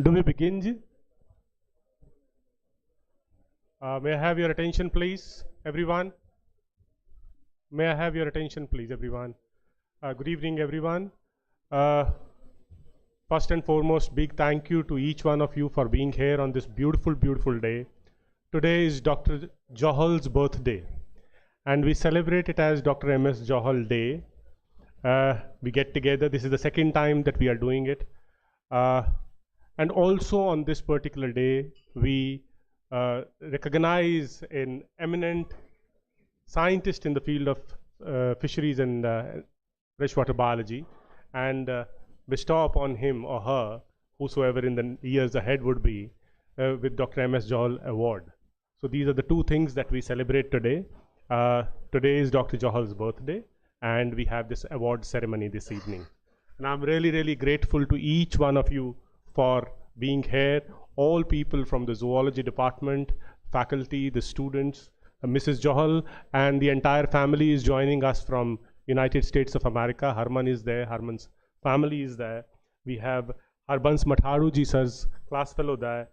Do we begin? Ji? May I have your attention, please, everyone? May I have your attention, please, everyone? Good evening, everyone. Uh, First and foremost, big thank you to each one of you for being here on this beautiful, beautiful day. Today is Dr. Johal's birthday, and we celebrate it as Dr. M.S. Johal Day. We get together. This is the second time that we are doing it. And also on this particular day, we recognize an eminent scientist in the field of fisheries and freshwater biology, and bestow upon him or her, whosoever in the years ahead would be, with Dr. M.S. Johal Award. So these are the two things that we celebrate today. Today is Dr. Johal's birthday, and we have this award ceremony this evening. And I'm really, really grateful to each one of you for being here. All people from the zoology department, faculty, the students, Mrs. Johal, and the entire family is joining us from United States of America. Harman is there. Harman's family is there. We have Harbans Matharu ji sir's class fellow there,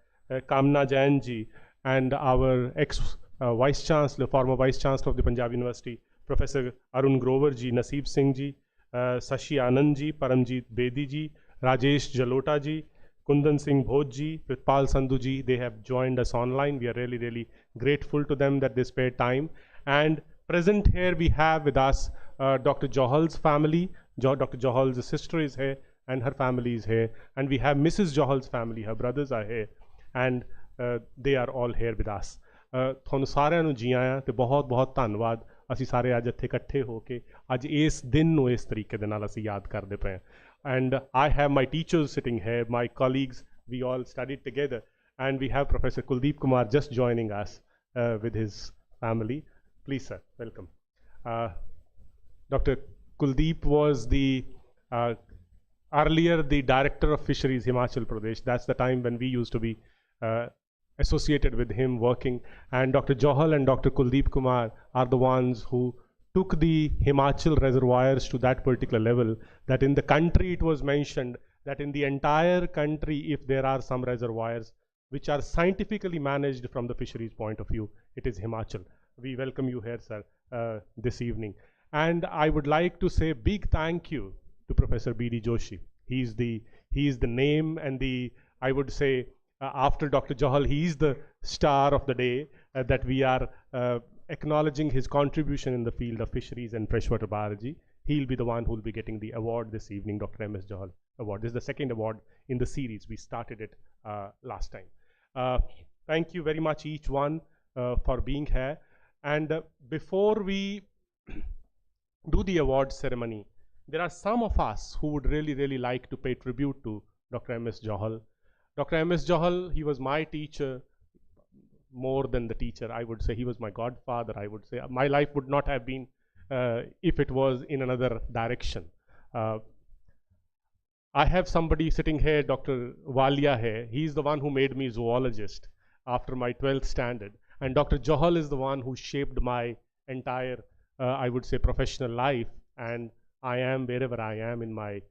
Kamna Jain ji, and our ex-vice chancellor, former vice chancellor of the Punjab University, Professor Arun Grover ji, Naseeb Singh ji, Sashi Anand ji, Paramjit Bedi ji, Rajesh Jalota ji, Kundan Singh Bhoj ji, Pritpal Sandhu ji. They have joined us online. We are really, really grateful to them that they spared time. And present here we have with us Dr. Johal's family. Dr. Johal's sister is here and her family is here. And we have Mrs. Johal's family. Her brothers are here. And they are all here with us. ਤੁਹਾਨੂੰ ਸਾਰਿਆਂ ਨੂੰ ਜੀ ਆਇਆਂ ਤੇ ਬਹੁਤ ਬਹੁਤ ਧੰਨਵਾਦ। ਅਸੀਂ ਸਾਰੇ ਅੱਜ ਇੱਥੇ ਇਕੱਠੇ ਹੋ ਕੇ ਅੱਜ ਇਸ ਦਿਨ ਨੂੰ ਇਸ ਤਰੀਕੇ ਦੇ ਨਾਲ ਅਸੀਂ ਯਾਦ ਕਰਦੇ ਪਏ ਹਾਂ। And I have my teachers sitting here, my colleagues. We all studied together, and we have Professor Kuldeep Kumar just joining us with his family. Please, sir, welcome. Dr. Kuldeep was the earlier the director of fisheries, Himachal Pradesh. That's the time when we used to be associated with him working. And Dr. Johal and Dr. Kuldeep Kumar are the ones who took the Himachal reservoirs to that particular level, that in the country it was mentioned that in the entire country, if there are some reservoirs which are scientifically managed from the fisheries point of view, it is Himachal. We welcome you here, sir, this evening. And I would like to say big thank you to Professor B.D. Joshi. He is the name and the, I would say, after Dr. Johal, he is the star of the day that we are acknowledging his contribution in the field of fisheries and freshwater biology. He'll be the one who will be getting the award this evening, Dr. M.S. Johal Award. This is the second award in the series. We started it last time. Thank you very much, each one, for being here. And before we do the award ceremony, there are some of us who would really, really like to pay tribute to Dr. M.S. Johal. Dr. M.S. Johal, he was my teacher. More than the teacher, I would say he was my godfather. I would say my life would not have been if it was in another direction. I have somebody sitting here, Dr. Walia here. He's the one who made me zoologist after my 12th standard. And Dr. Johal is the one who shaped my entire, I would say, professional life. And I am wherever I am in my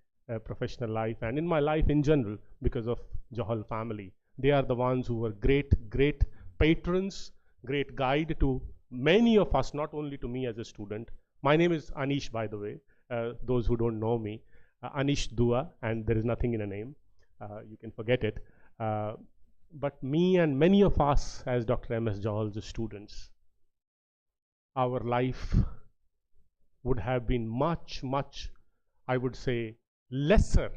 professional life and in my life in general because of Johal family. They are the ones who were great, great patrons, great guide to many of us, not only to me as a student. My name is Anish, by the way, those who don't know me. Anish Dua, and there is nothing in a name. You can forget it. But me and many of us as Dr. M.S. Johal's students, our life would have been much, much, I would say, lesser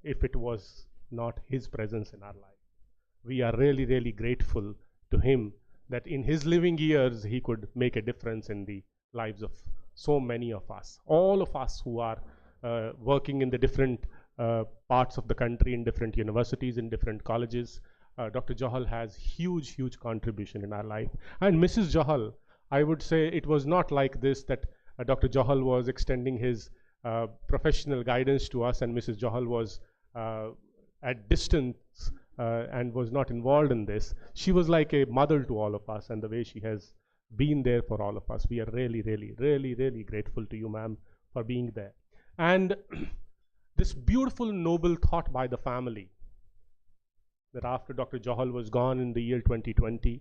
if it was not his presence in our life. We are really, really grateful to him that in his living years he could make a difference in the lives of so many of us. All of us who are working in the different parts of the country, in different universities, in different colleges. Dr. Johal has huge, huge contribution in our life. And Mrs. Johal, I would say it was not like this that Dr. Johal was extending his professional guidance to us and Mrs. Johal was at distance and was not involved in this. She was like a mother to all of us, and the way she has been there for all of us. We are really, really, really, really grateful to you, ma'am, for being there. And this beautiful, noble thought by the family that after Dr. Johal was gone in the year 2020,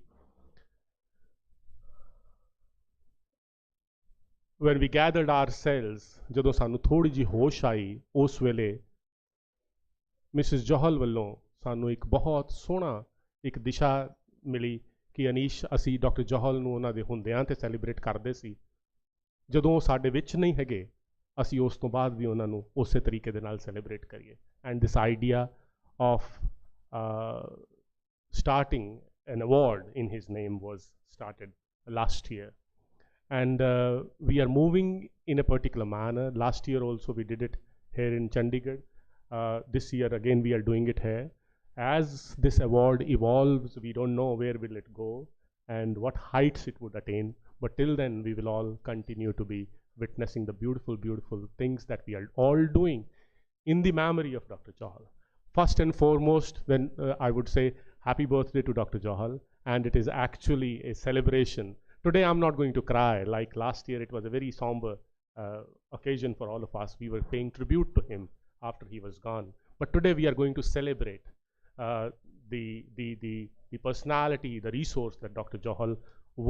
when we gathered ourselves, ਜਦੋਂ ਸਾਨੂੰ ਥੋੜੀ ਜਿਹੀ ਹੋਸ਼ ਆਈ ਉਸ ਵੇਲੇ Mrs Johal ਵੱਲੋਂ ਸਾਨੂੰ ਇੱਕ ਬਹੁਤ ਸੋਹਣਾ ਇੱਕ ਦਿਸ਼ਾ ਮਿਲੀ ਕਿ ਅਨੀਸ਼ ਅਸੀਂ ਡਾਕਟਰ ਜੋਹਲ ਨੂੰ ਉਹਨਾਂ ਦੇ ਹੁੰਦਿਆਂ ਤੇ ਸੈਲੀਬ੍ਰੇਟ ਕਰਦੇ ਸੀ। ਜਦੋਂ ਉਹ ਸਾਡੇ ਵਿੱਚ ਨਹੀਂ ਹੈਗੇ ਅਸੀਂ ਉਸ ਤੋਂ ਬਾਅਦ ਵੀ ਉਹਨਾਂ ਨੂੰ ਉਸੇ ਤਰੀਕੇ ਦੇ ਨਾਲ ਸੈਲੀਬ੍ਰੇਟ ਕਰੀਏ। And this idea of starting an award in his name was started last year. And we are moving in a particular manner. Last year also we did it here in Chandigarh. This year again we are doing it here. As this award evolves, we don't know where will it go and what heights it would attain. But till then, we will all continue to be witnessing the beautiful, beautiful things that we are all doing in the memory of Dr. Johal. First and foremost, when I would say happy birthday to Dr. Johal, and it is actually a celebration. Today I'm not going to cry. Like last year, it was a very somber occasion for all of us. We were paying tribute to him after he was gone. But today we are going to celebrate the personality, the resource that Dr. Johal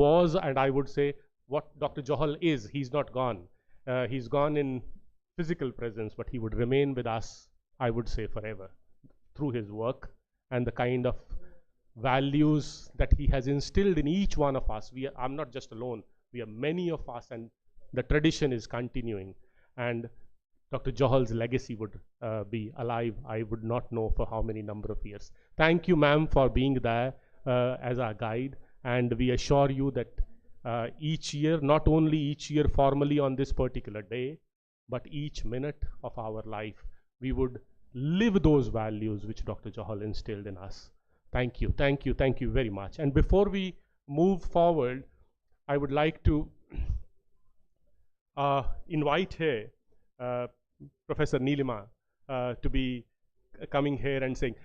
was, and I would say what Dr. Johal is. He's not gone. He's gone in physical presence, but he would remain with us, I would say, forever through his work and the kind of values that he has instilled in each one of us. I'm not just alone. We are many of us, and the tradition is continuing. And Dr. Johal's legacy would be alive, I would not know for how many number of years. Thank you, ma'am, for being there as our guide. And we assure you that each year, not only each year formally on this particular day, but each minute of our life, we would live those values which Dr. Johal instilled in us. Thank you, thank you, thank you very much. And before we move forward, I would like to invite here Professor Neelima to be coming here and saying,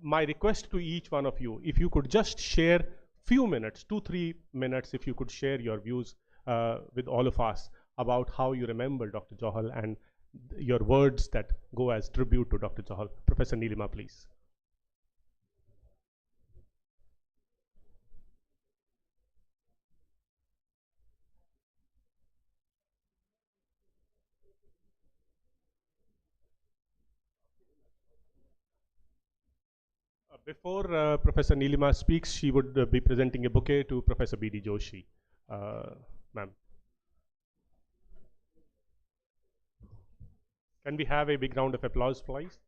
my request to each one of you, if you could just share few minutes, 2-3 minutes, if you could share your views with all of us about how you remember Dr. Johal and your words that go as tribute to Dr. Johal. Professor Neelima, please. Before Professor Neelima speaks, she would be presenting a bouquet to Professor B.D. Joshi. Ma'am. Can we have a big round of applause, please?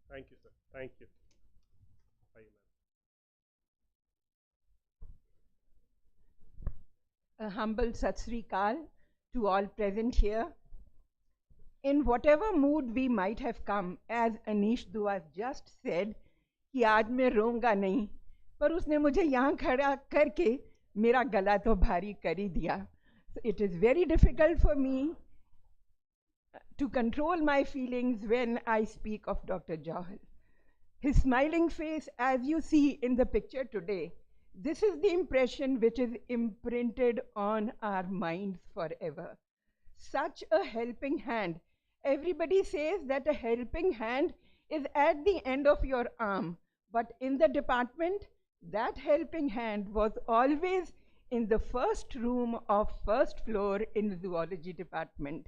Thank you, sir. Thank you. A humble Sat Sri Akal to all present here. In whatever mood we might have come, as Anish Dua just said, कि आज मैं रोऊंगा नहीं, पर उसने मुझे यहाँ खड़ा करके मेरा गला तो भारी कर ही दिया. So it is very difficult for me to control my feelings when I speak of Dr. Johal. His smiling face, as you see in the picture today, this is the impression which is imprinted on our minds forever. Such a helping hand. Everybody says that a helping hand is at the end of your arm, but in the department, that helping hand was always in the first room of first floor in zoology department.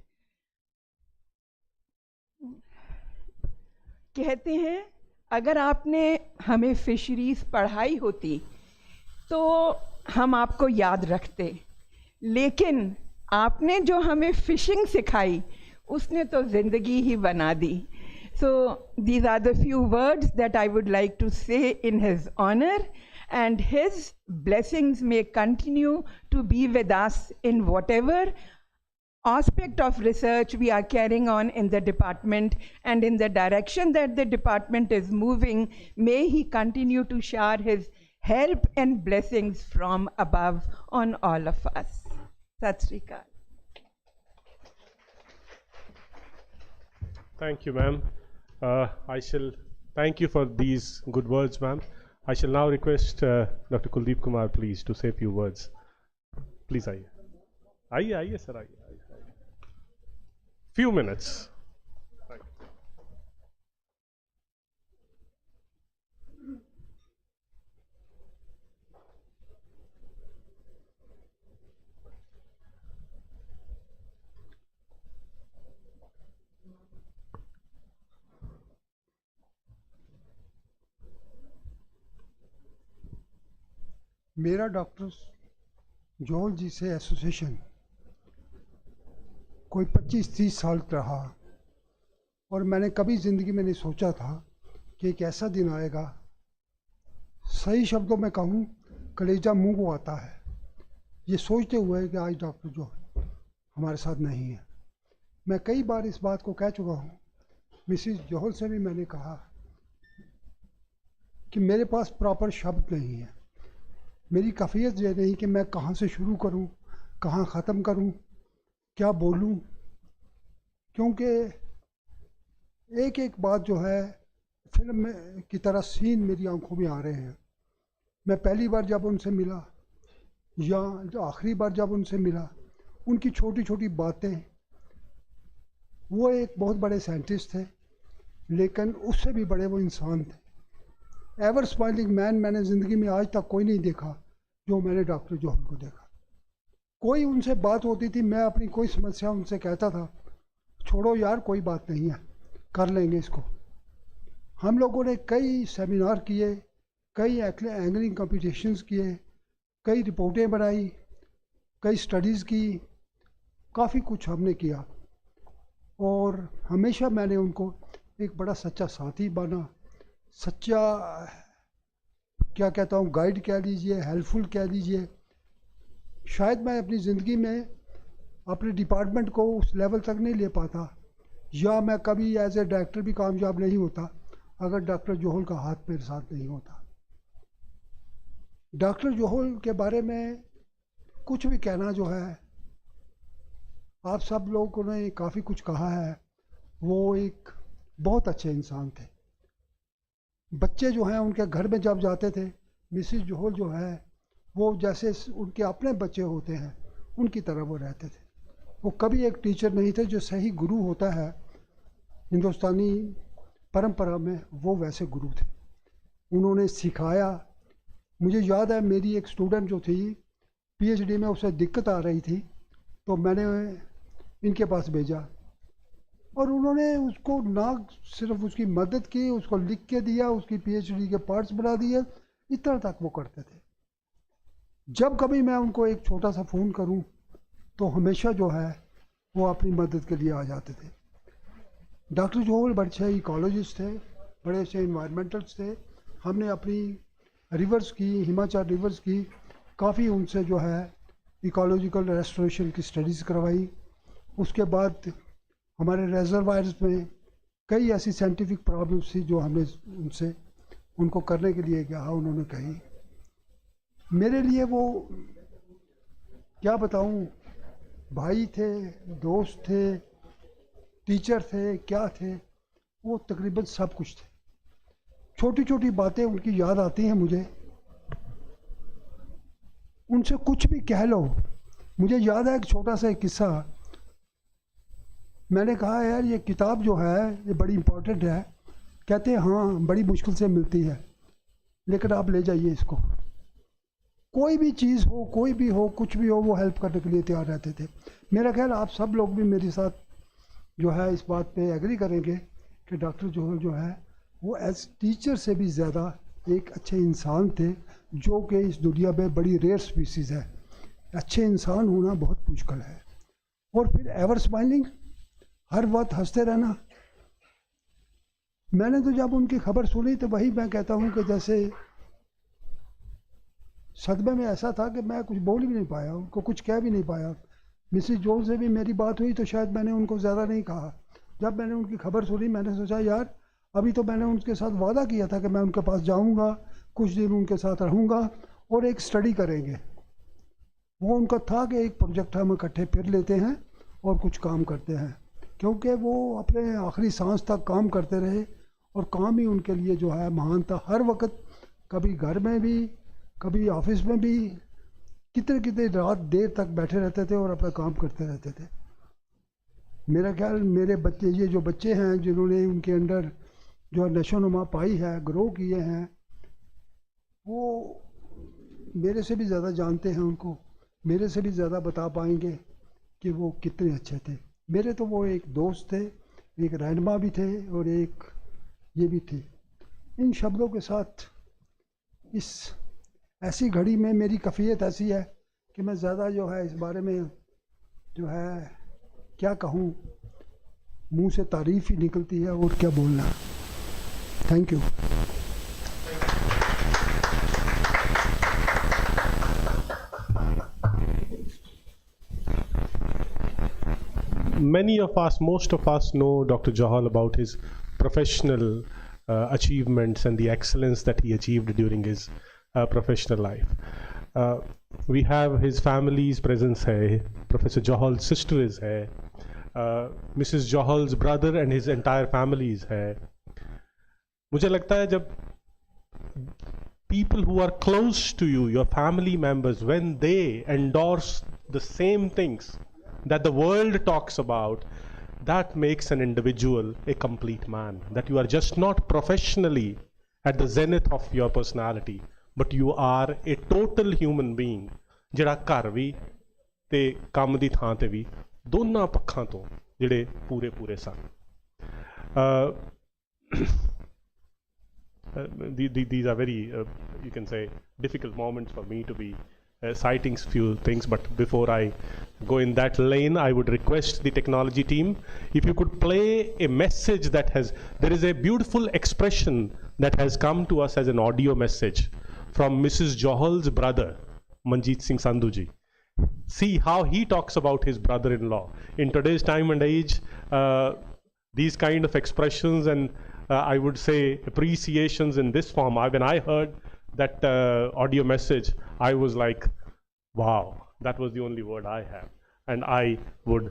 कहते हैं अगर आपने हमें fisheries पढ़ाई होती तो हम आपको याद रखते, लेकिन आपने जो हमें फिशिंग सिखाई उसने तो जिंदगी ही बना दी. So these are the few words that I would like to say in his honor, and his blessings may continue to be with us in whatever aspect of research we are carrying on in the department, and in the direction that the department is moving, may he continue to shower his help and blessings from above on all of us. Sat Sri Akal. Thank you, ma'am. I shall thank you for these good words, ma'am. I shall now request Dr. Kuldeep Kumar, please, to say a few words. Please, Ayya. आइए आइए sir, आइए, few minutes. मेरा doctor Johal जी से association कोई 25-30 साल रहा, और मैंने कभी ज़िंदगी में नहीं सोचा था कि एक ऐसा दिन आएगा, सही शब्दों में कहूँ कलेजा मुंह को आता है, ये सोचते हुए कि आज डॉक्टर जोहल हमारे साथ नहीं है। मैं कई बार इस बात को कह चुका हूँ, मिसिज जोहल से भी मैंने कहा कि मेरे पास प्रॉपर शब्द नहीं है, मेरी काफ़ियत ये नहीं कि मैं कहाँ से शुरू करूँ, कहाँ ख़त्म करूँ, क्या बोलूँ, क्योंकि एक एक बात जो है फिल्म में की तरह सीन मेरी आंखों में आ रहे हैं। मैं पहली बार जब उनसे मिला या जो आखिरी बार जब उनसे मिला, उनकी छोटी छोटी बातें, वो एक बहुत बड़े साइंटिस्ट थे लेकिन उससे भी बड़े वो इंसान थे। एवर स्माइलिंग मैन मैंने ज़िंदगी में आज तक कोई नहीं देखा जो मैंने डॉक्टर जोहल को देखा। कोई उनसे बात होती थी, मैं अपनी कोई समस्या उनसे कहता था, छोड़ो यार कोई बात नहीं है, कर लेंगे इसको। हम लोगों ने कई सेमिनार किए, कई एंगलिंग कॉम्पिटिशन्स किए, कई रिपोर्टें बनाई, कई स्टडीज़ की, काफ़ी कुछ हमने किया, और हमेशा मैंने उनको एक बड़ा सच्चा साथी माना, सच्चा क्या कहता हूँ, गाइड कह लीजिए, हेल्पफुल कह लीजिए। शायद मैं अपनी ज़िंदगी में अपने डिपार्टमेंट को उस लेवल तक नहीं ले पाता, या मैं कभी एज ए डायरेक्टर भी कामयाब नहीं होता अगर डॉक्टर जोहल का हाथ मेरे साथ नहीं होता। डॉक्टर जोहल के बारे में कुछ भी कहना जो है, आप सब लोगों ने काफ़ी कुछ कहा है। वो एक बहुत अच्छे इंसान थे। बच्चे जो हैं उनके घर में जब जाते थे, मिसिज जोहल जो है वो जैसे उनके अपने बच्चे होते हैं उनकी तरह वो रहते थे। वो कभी एक टीचर नहीं थे, जो सही गुरु होता है हिंदुस्तानी परंपरा में, वो वैसे गुरु थे। उन्होंने सिखाया। मुझे याद है मेरी एक स्टूडेंट जो थी पीएचडी में, उसे दिक्कत आ रही थी, तो मैंने इनके पास भेजा, और उन्होंने उसको ना सिर्फ उसकी मदद की, उसको लिख के दिया, उसकी पीएचडी के पार्ट्स बना दिए, इतना तक वो करते थे। जब कभी मैं उनको एक छोटा सा फ़ोन करूं तो हमेशा जो है वो अपनी मदद के लिए आ जाते थे। डॉक्टर जोहल बड़े अच्छे इकोलॉजिस्ट थे, बड़े अच्छे इन्वायरमेंटल्स थे। हमने अपनी रिवर्स की, हिमाचल रिवर्स की, काफ़ी उनसे जो है इकोलॉजिकल रेस्टोरेशन की स्टडीज़ करवाई। उसके बाद हमारे रिजर्वायर्स में कई ऐसी साइंटिफिक प्रॉब्लम्स थी जो हमने उनसे उनको करने के लिए कहा, उन्होंने कही। मेरे लिए वो क्या बताऊं, भाई थे, दोस्त थे, टीचर थे, क्या थे, वो तकरीबन सब कुछ थे। छोटी छोटी बातें उनकी याद आती हैं मुझे, उनसे कुछ भी कह लो। मुझे याद है एक छोटा सा एक किस्सा। मैंने कहा यार ये किताब जो है ये बड़ी इम्पोर्टेंट है। कहते हैं हाँ बड़ी मुश्किल से मिलती है, लेकिन आप ले जाइए इसको। कोई भी चीज़ हो, कोई भी हो, कुछ भी हो, वो हेल्प करने के लिए तैयार रहते थे। मेरा ख्याल आप सब लोग भी मेरे साथ जो है इस बात पे एग्री करेंगे कि डॉक्टर जोहल जो है वो एज टीचर से भी ज़्यादा एक अच्छे इंसान थे, जो कि इस दुनिया में बड़ी रेयर स्पीसीज़ है। अच्छे इंसान होना बहुत मुश्किल है। और फिर एवर स्माइलिंग, हर वक्त हंसते रहना। मैंने तो जब उनकी खबर सुनी तो वही मैं कहता हूँ कि जैसे सदमे में ऐसा था कि मैं कुछ बोल भी नहीं पाया, उनको कुछ कह भी नहीं पाया। मिसिज जोहल से भी मेरी बात हुई तो शायद मैंने उनको ज़्यादा नहीं कहा। जब मैंने उनकी खबर सुनी मैंने सोचा यार अभी तो मैंने उनके साथ वादा किया था कि मैं उनके पास जाऊंगा, कुछ दिन उनके साथ रहूंगा और एक स्टडी करेंगे। वो उनका था कि एक प्रोजेक्ट हम इकट्ठे फिर लेते हैं और कुछ काम करते हैं, क्योंकि वो अपने आखिरी सांस तक काम करते रहे और काम ही उनके लिए जो है महान था। हर वक्त, कभी घर में भी, कभी ऑफिस में भी, कितने कितने रात देर तक बैठे रहते थे और अपना काम करते रहते थे। मेरा ख्याल मेरे बच्चे, ये जो बच्चे हैं जिन्होंने उनके अंदर जो नशोनुमा पाई है, ग्रो किए हैं, वो मेरे से भी ज़्यादा जानते हैं उनको, मेरे से भी ज़्यादा बता पाएंगे कि वो कितने अच्छे थे। मेरे तो वो एक दोस्त थे, एक रहनुमा भी थे और एक ये भी थे। इन शब्दों के साथ इस ऐसी घड़ी में मेरी कैफियत ऐसी है कि मैं ज़्यादा जो है इस बारे में जो है क्या कहूँ, मुंह से तारीफ़ ही निकलती है और क्या बोलना। Thank you. Many of us, most of us know Dr. Johal about his professional achievements and the excellence that he achieved during his professional life. We have his family's presence hai, Professor Johal's sister is hai, Mrs. Johal's brother and his entire family is hai. मुझे लगता है जब people who are close to you, your family members, when they endorse the same things that the world talks about, that makes an individual a complete man. That you are just not professionally at the zenith of your personality, but you are a total human being ਜਿਹੜਾ ਘਰ ਵੀ ਤੇ ਕੰਮ ਦੀ ਥਾਂ ਤੇ ਵੀ ਦੋਨਾਂ ਪੱਖਾਂ ਤੋਂ ਜਿਹੜੇ ਪੂਰੇ ਪੂਰੇ ਸਨ। These are very, you can say, difficult moments for me to be citing few things, but before I go in that lane, I would request the technology team, if you could play a message that has, there is a beautiful expression that has come to us as an audio message from Mrs. Johal's brother, Manjeet Singh Sandhu ji. See how he talks about his brother-in-law. In today's time and age, these kind of expressions and I would say appreciations in this form, when I heard that audio message, I was like, wow, that was the only word I have. And I would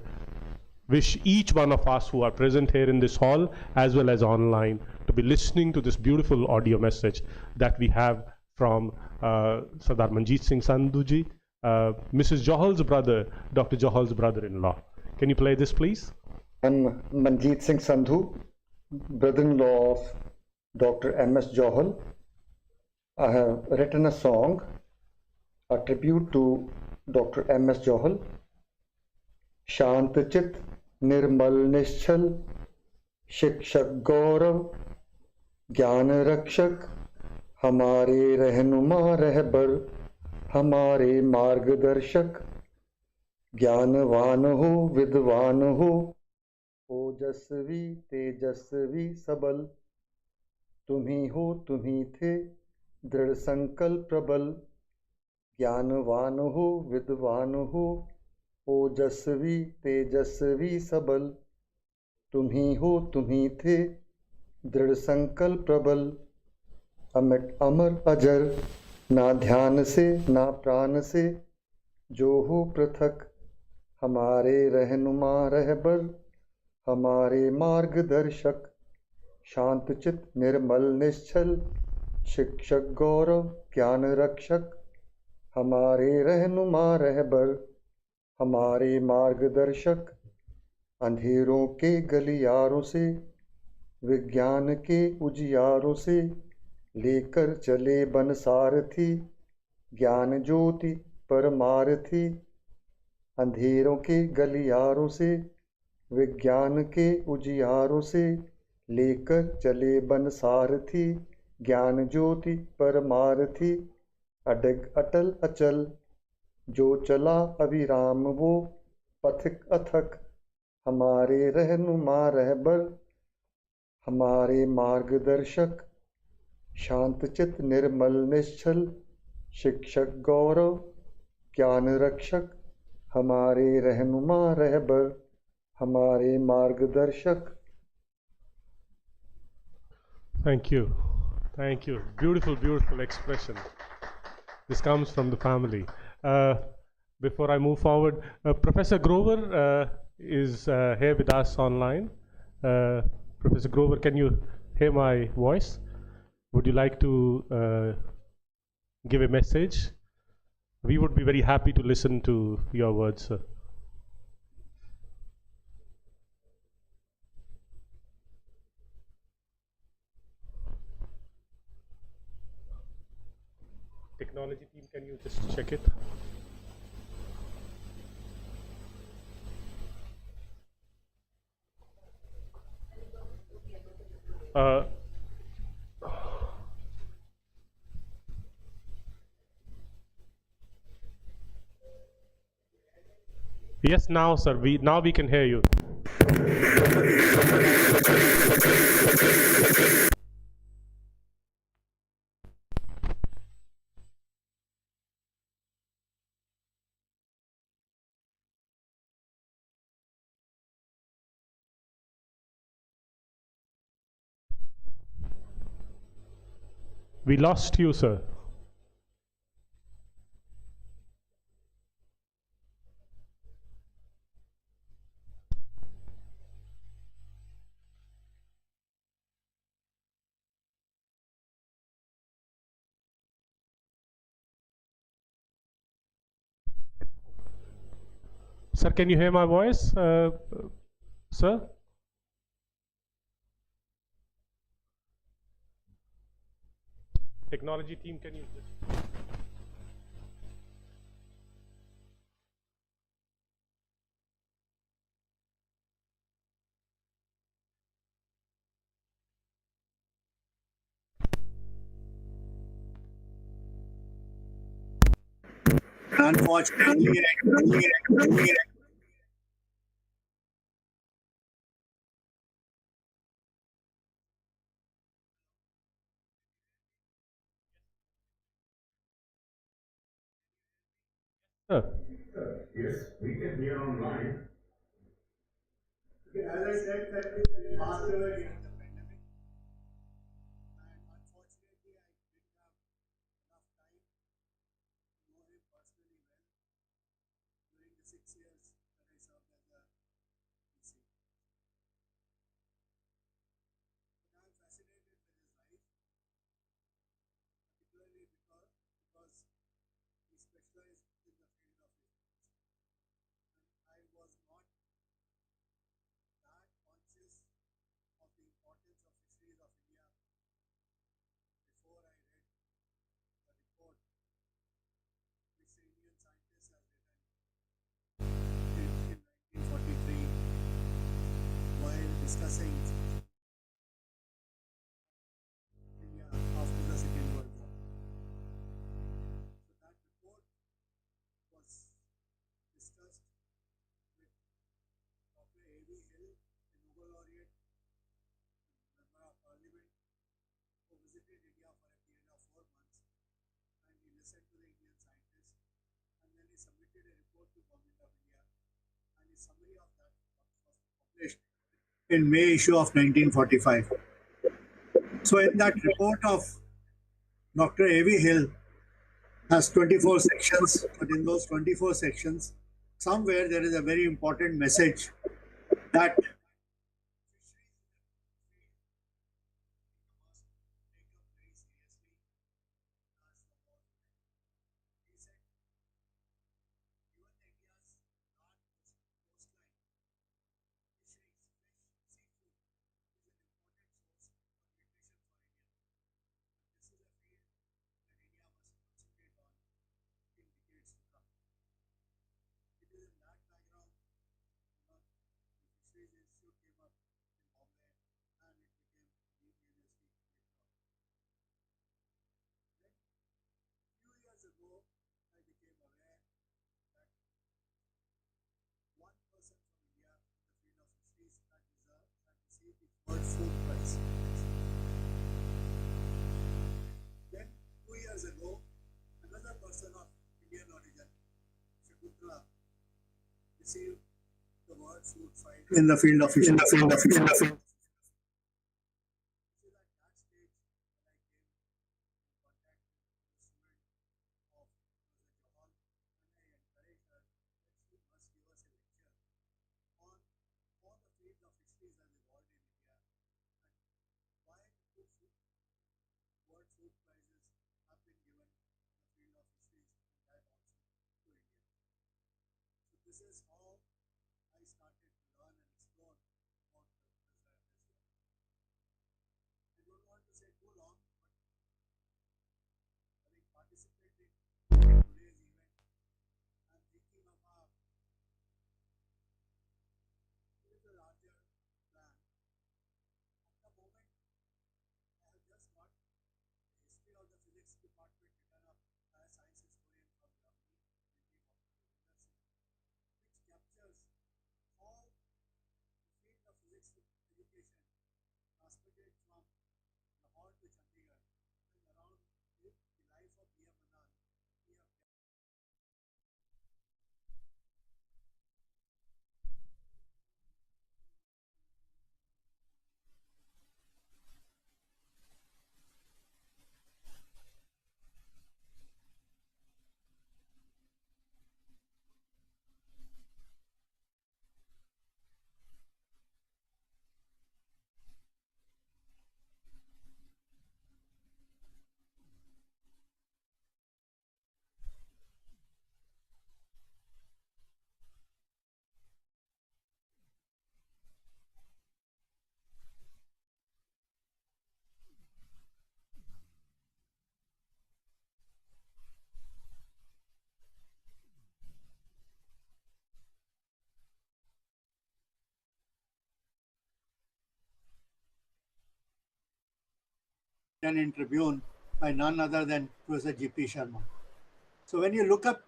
wish each one of us who are present here in this hall as well as online to be listening to this beautiful audio message that we have from Sardar Manjeet Singh Sandhu ji, Mrs. Johal's brother, Dr. Johal's brother-in-law. Can you play this, please? I'm Manjeet Singh Sandhu, brother-in-law of Dr. M.S. Johal. I have written a song, a tribute to Dr. M.S. Johal. शांत चित निर्मल निश्चल शिक्षक गौरव ज्ञान रक्षक हमारे रहनुमा रहबर हमारे मार्गदर्शक ज्ञानवान हो विद्वान हो ओजस्वी तेजस्वी सबल तुम्ही हो तुम्ही थे दृढ़ संकल्प प्रबल ज्ञानवान हो विद्वान हो ओजस्वी तेजस्वी सबल तुम्ही हो तुम्ही थे दृढ़ संकल्प प्रबल अमिट अमर अजर ना ध्यान से ना प्राण से जो हो पृथक हमारे रहनुमा रहबर हमारे मार्गदर्शक शांत चित निर्मल निश्चल शिक्षक गौरव ज्ञान रक्षक हमारे रहनुमा रहबर हमारे मार्गदर्शक अंधेरों के गलियारों से विज्ञान के उजियारों से लेकर चले बनसारथी ज्ञान ज्योति परमारथी अंधेरों के गलियारों से विज्ञान के उजियारों से लेकर चले बनसारथी ज्ञान ज्योति परमारथी अडग अटल अचल जो चला अविराम वो पथिक अथक हमारे रहनुमा रहबर हमारे मार्गदर्शक शांतचित निर्मल निश्चल शिक्षक गौरव ज्ञान रक्षक हमारे रहनुमा रहबर हमारे मार्गदर्शक. Thank you. Thank you. Beautiful, beautiful expression. This comes from the family. Before I move forward, Professor Grover is here with us online. Professor Grover, can you hear my voice? Would you like to give a message? We would be very happy to listen to your words, sir. Technology team, can you just check it? Uh, yes, now, sir. Now we can hear you. We lost you, sir. Sir, can you hear my voice, sir? Technology team, can you just... Unfortunately, Sir. yes, we can hear online. As I said, that after during the pandemic, and unfortunately, I didn't have enough time to know him personally well during the 6 years that I served as a PC. But I am fascinated with his life, particularly because he specialized in the field of fisheries. And I was not that conscious of the importance of fisheries of India before I read the report which the Indian scientist has written in 1943 while discussing India after the Second World War. So that report was discussed with Dr. A.V. Hill, a Nobel laureate, member of Parliament, who visited India for a period of 4 months, and he listened to the Indian scientists, and then he submitted a report to Government of India, and a summary of that was published in May issue of 1945. So in that report of Dr. A.V. Hill has 24 sections, but in those 24 sections, somewhere there is a very important message that ago, I became aware that one person from India in the field of fisheries had received the World Food Prize. Then, 2 years ago, another person of Indian origin, Shakuntala, received the World Food Prize in the field of fisheries. World food prizes have been given in the field of fisheries, and that also this is how I started to learn and explore about Professor M.S. I don't want to say too long, but having participated in today's event, I'm thinking of a little larger plan. At the moment, I have just got the history of the physics department written up by a science historian from Germany, the name of University, which captures how the field of physics education transmitted from Lahore to Chandigarh and around the life of B.M. Anand. We have in Tribune by none other than Professor G.P. Sharma. So when you look up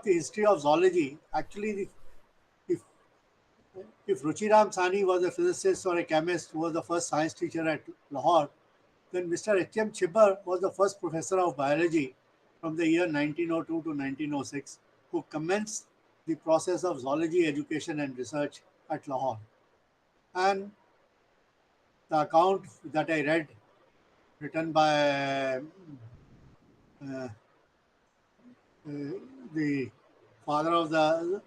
the history of zoology, actually, if if Ruchiram Sani was a physicist or a chemist who was the first science teacher at Lahore, then Mr. H.M. Chibber was the first professor of biology from the year 1902 to 1906, who commenced the process of zoology education and research at Lahore. And the account that I read, written by the father of the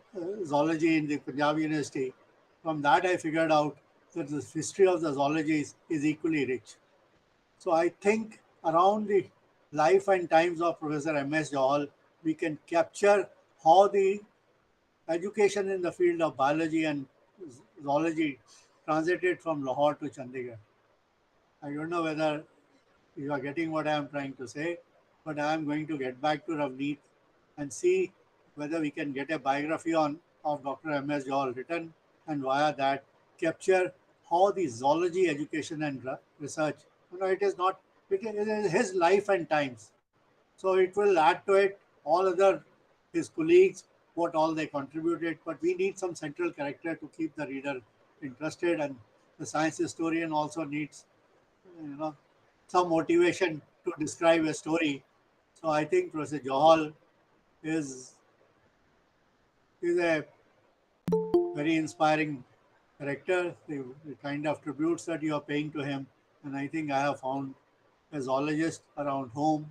zoology in the Punjab University, from that I figured out that the history of the zoology is equally rich. So I think around the life and times of Professor M.S. Johal, we can capture how the education in the field of biology and zoology transited from Lahore to Chandigarh. I don't know whether you are getting what I am trying to say, but I am going to get back to Ravneet and see whether we can get a biography of Dr. M.S. Johal written, and via that capture how the zoology education and research, it is not, it is his life and times. So it will add to it all other, his colleagues, what all they contributed, but we need some central character to keep the reader interested, and the science historian also needs, you know, some motivation to describe a story. So I think Professor Johal is a very inspiring character. The kind of tributes that you are paying to him, and I think I have found a zoologist around whom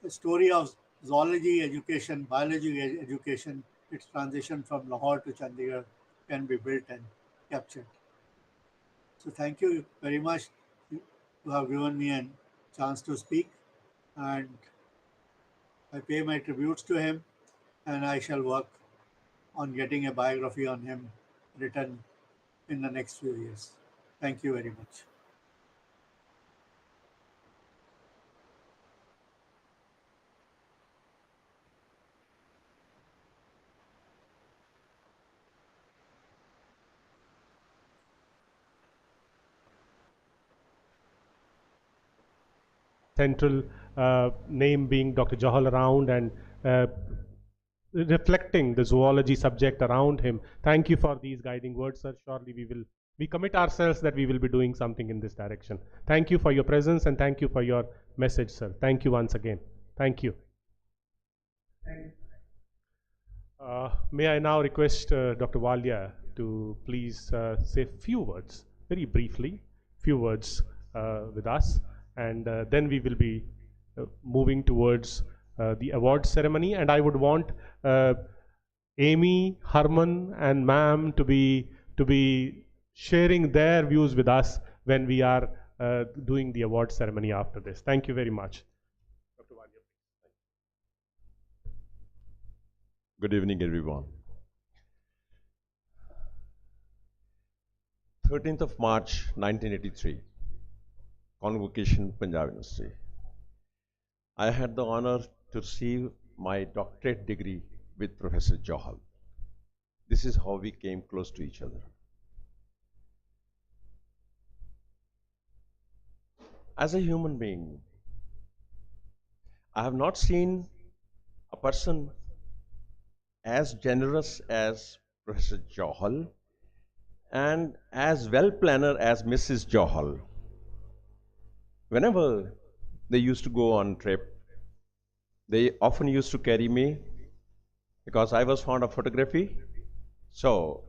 a story of zoology education, biology education, its transition from Lahore to Chandigarh can be built and captured. So thank you very much to have given me a chance to speak, and I pay my tributes to him, and I shall work on getting a biography on him written in the next few years. Thank you very much. Central name being Dr. Johal around, and reflecting the zoology subject around him. Thank you for these guiding words, sir. Surely we commit ourselves that we will be doing something in this direction. Thank you for your presence, and thank you for your message, sir. Thank you once again. Thank you. May I now request Dr. Walia to please say few words, very briefly, few words with us, and then we will be moving towards the award ceremony. And I would want Amy, Harman, and Ma'am to be sharing their views with us when we are doing the award ceremony after this. Thank you very much. Dr. Walia, please. Good evening, everyone. 13th of March, 1983, Convocation, Punjab University. I had the honor to receive my doctorate degree with Professor JOHAL. This is how we came close to each other. As a human being, I have not seen a person as generous as Professor JOHAL and as well planner as Mrs. JOHAL. Whenever they used to go on trip, they often used to carry me because I was fond of photography. So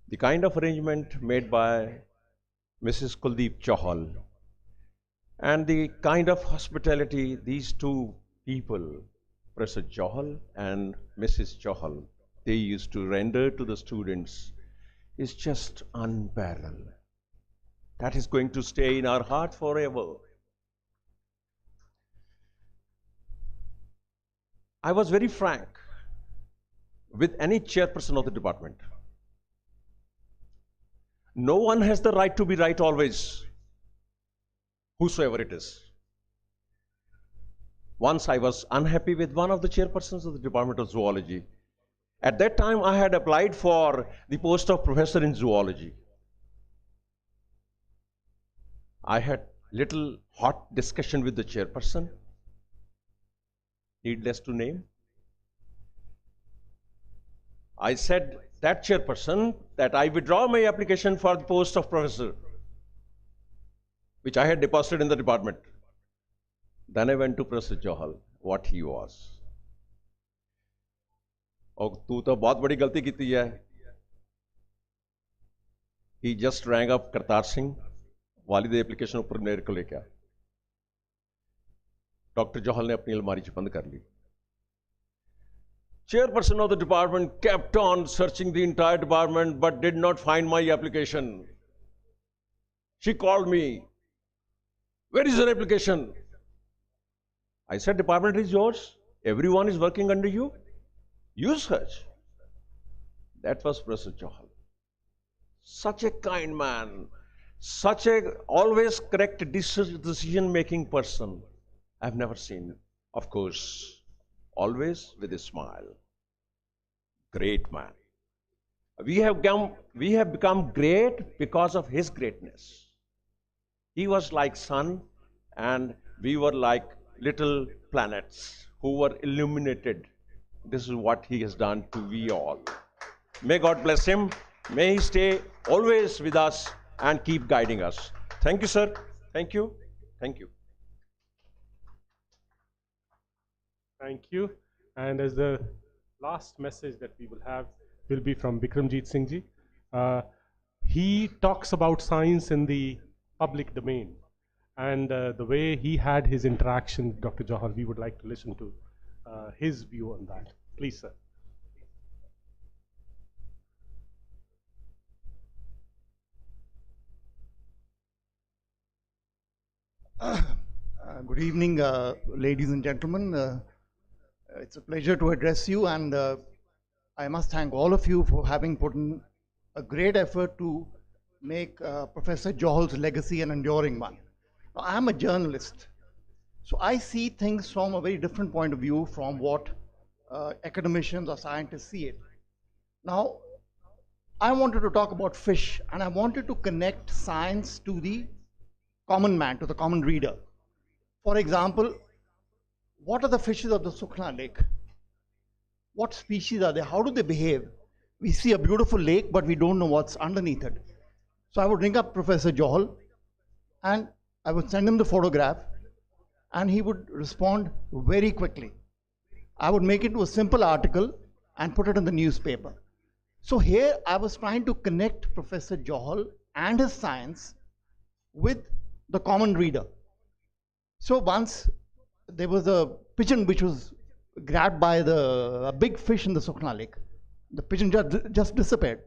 the kind of arrangement made by Mrs. Kuldeep JOHAL and the kind of hospitality these two people, Professor JOHAL and Mrs. JOHAL, they used to render to the students is just unparalleled. That is going to stay in our heart forever. I was very frank with any chairperson of the department. No one has the right to be right always, whosoever it is. Once I was unhappy with one of the chairpersons of the Department of Zoology. At that time, I had applied for the post of professor in zoology. I had little hot discussion with the chairperson, needless to name. I said that chairperson that I withdraw my application for the post of professor, which I had deposited in the department. Then I went to Professor JOHAL, what he was. और तू तो बहुत बड़ी गलती की है. He just rang up Kartar Singh, वालिद application ऊपर मेरे को लेके आया. डॉक्टर जोहल ने अपनी अलमारी बंद कर ली. Chairperson of the department kept on searching the entire department but did not find my application. She called me. Where is your application? I said, department is yours. Everyone is working under you. You search. That was Professor JOHAL. Such a kind man, such a always correct decision-making person I've never seen. Of course, always with a smile. Great man. We have become great because of his greatness. He was like sun and we were like little planets who were illuminated. This is what he has done to we all. May God bless him. May he stay always with us and keep guiding us. Thank you, sir. Thank you. Thank you. Thank you. And as the last message that we will have will be from Bikramjit Singh ji. He talks about science in the public domain. And the way he had his interaction with Dr. JOHAL, we would like to listen to his view on that. Please, sir. Good evening, ladies and gentlemen. It's a pleasure to address you, and I must thank all of you for having put in a great effort to make Professor JOHAL's legacy an enduring one. Now, I'm a journalist, so I see things from a very different point of view from what academicians or scientists see it. Now, I wanted to talk about fish, and I wanted to connect science to the common man, to the common reader. For example, what are the fishes of the Sukhna Lake? What species are they? How do they behave? We see a beautiful lake, but we don't know what's underneath it. So I would ring up Professor JOHAL, and I would send him the photograph, and he would respond very quickly. I would make it to a simple article and put it in the newspaper. So here I was trying to connect Professor JOHAL and his science with the common reader. So once there was a pigeon which was grabbed by a big fish in the Sukhna Lake. The pigeon just disappeared.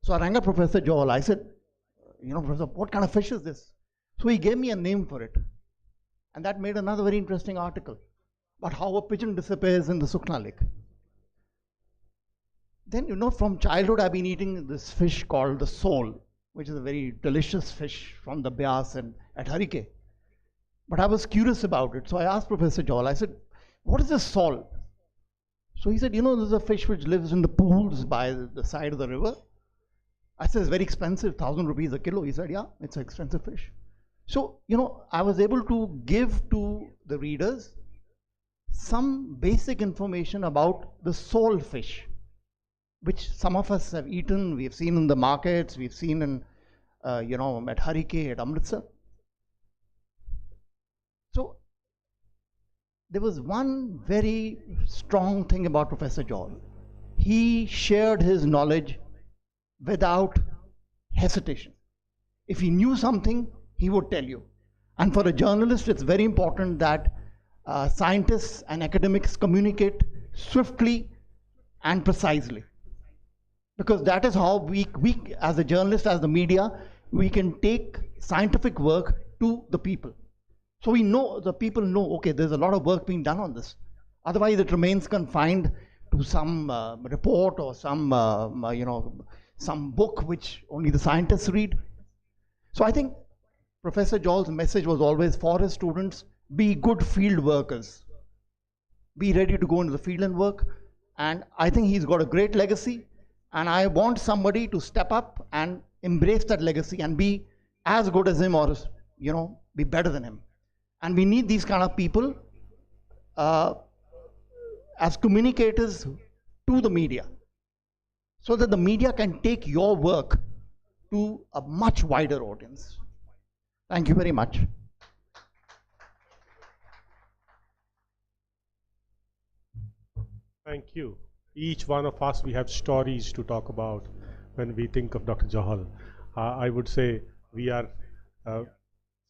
So I rang up Professor JOHAL. I said, Professor, what kind of fish is this? So he gave me a name for it. And that made another very interesting article about how a pigeon disappears in the Sukhna Lake. Then, you know, from childhood, I've been eating this fish called the sole, which is a very delicious fish from the Beas and at Harike. But I was curious about it. So I asked Professor Johal, I said, what is this sole? So he said, you know, there's a fish which lives in the pools by the side of the river. I said, it's very expensive, 1,000 rupees a kilo. He said, yeah, it's an expensive fish. So, you know, I was able to give to the readers some basic information about the sole fish, which some of us have eaten, we've seen in the markets, we've seen in, you know, at Harike, at Amritsar. So there was one very strong thing about Professor Johal. He shared his knowledge without hesitation. If he knew something, he would tell you. And for a journalist, it's very important that scientists and academics communicate swiftly and precisely. Because that is how we as a journalist, as the media, we can take scientific work to the people. So we know, the people know, okay, there's a lot of work being done on this. Otherwise, it remains confined to some report or some, you know, some book which only the scientists read. So I think Professor Johal's message was always for his students, be good field workers. Be ready to go into the field and work. And I think he's got a great legacy. And I want somebody to step up and embrace that legacy and be as good as him, or, you know, be better than him. And we need these kind of people as communicators to the media, so that the media can take your work to a much wider audience. Thank you very much. Thank you. Each one of us, we have stories to talk about when we think of Dr. Johal. I would say we are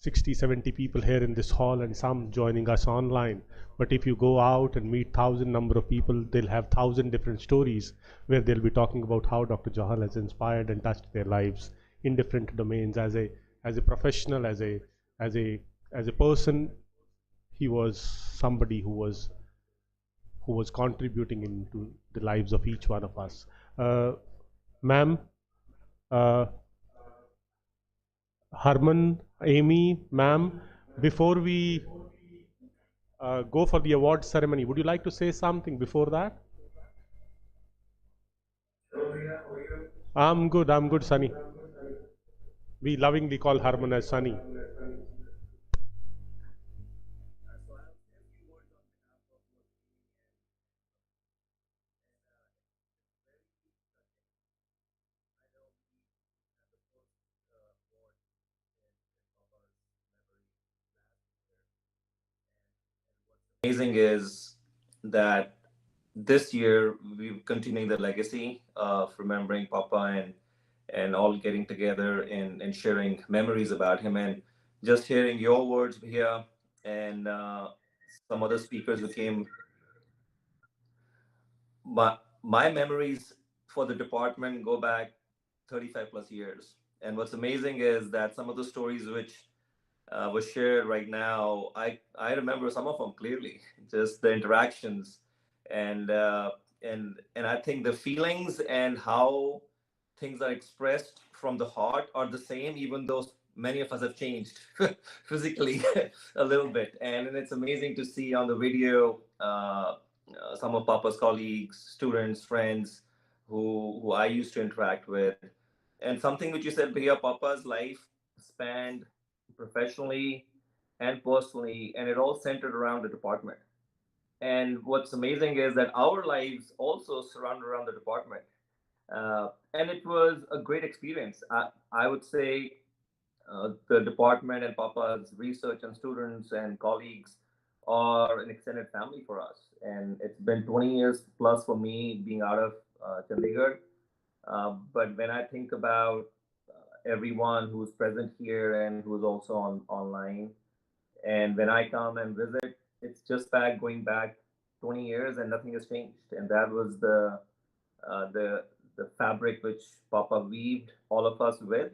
60, 70 people here in this hall and some joining us online. But if you go out and meet 1,000 number of people, they'll have 1,000 different stories where they'll be talking about how Dr. Johal has inspired and touched their lives in different domains. As a professional, as a person, he was somebody who was contributing into the lives of each one of us. Ma'am, Harman, Amy, ma'am, before we go for the award ceremony, would you like to say something before that? I'm good, Sunny. We lovingly call Harman as Sunny. Amazing is that this year we're continuing the legacy of remembering Papa and all getting together and sharing memories about him, and just hearing your words here and some other speakers who came. My memories for the department go back 35 plus years, and what's amazing is that some of the stories which was shared right now, I remember some of them clearly, just the interactions, and and I think the feelings and how things are expressed from the heart are the same, even though many of us have changed physically a little bit. And it's amazing to see on the video some of Papa's colleagues, students, friends who I used to interact with. And something which you said, Bhaiya, Papa's life spanned professionally and personally, and it all centered around the department. And what's amazing is that our lives also surround around the department. And it was a great experience. I would say the department and Papa's research and students and colleagues are an extended family for us. And it's been 20 years plus for me being out of Chandigarh. But when I think about everyone who's present here and who's also online, and when I come and visit, it's just going back 20 years and nothing has changed. And that was uh, the the fabric which Papa weaved all of us with,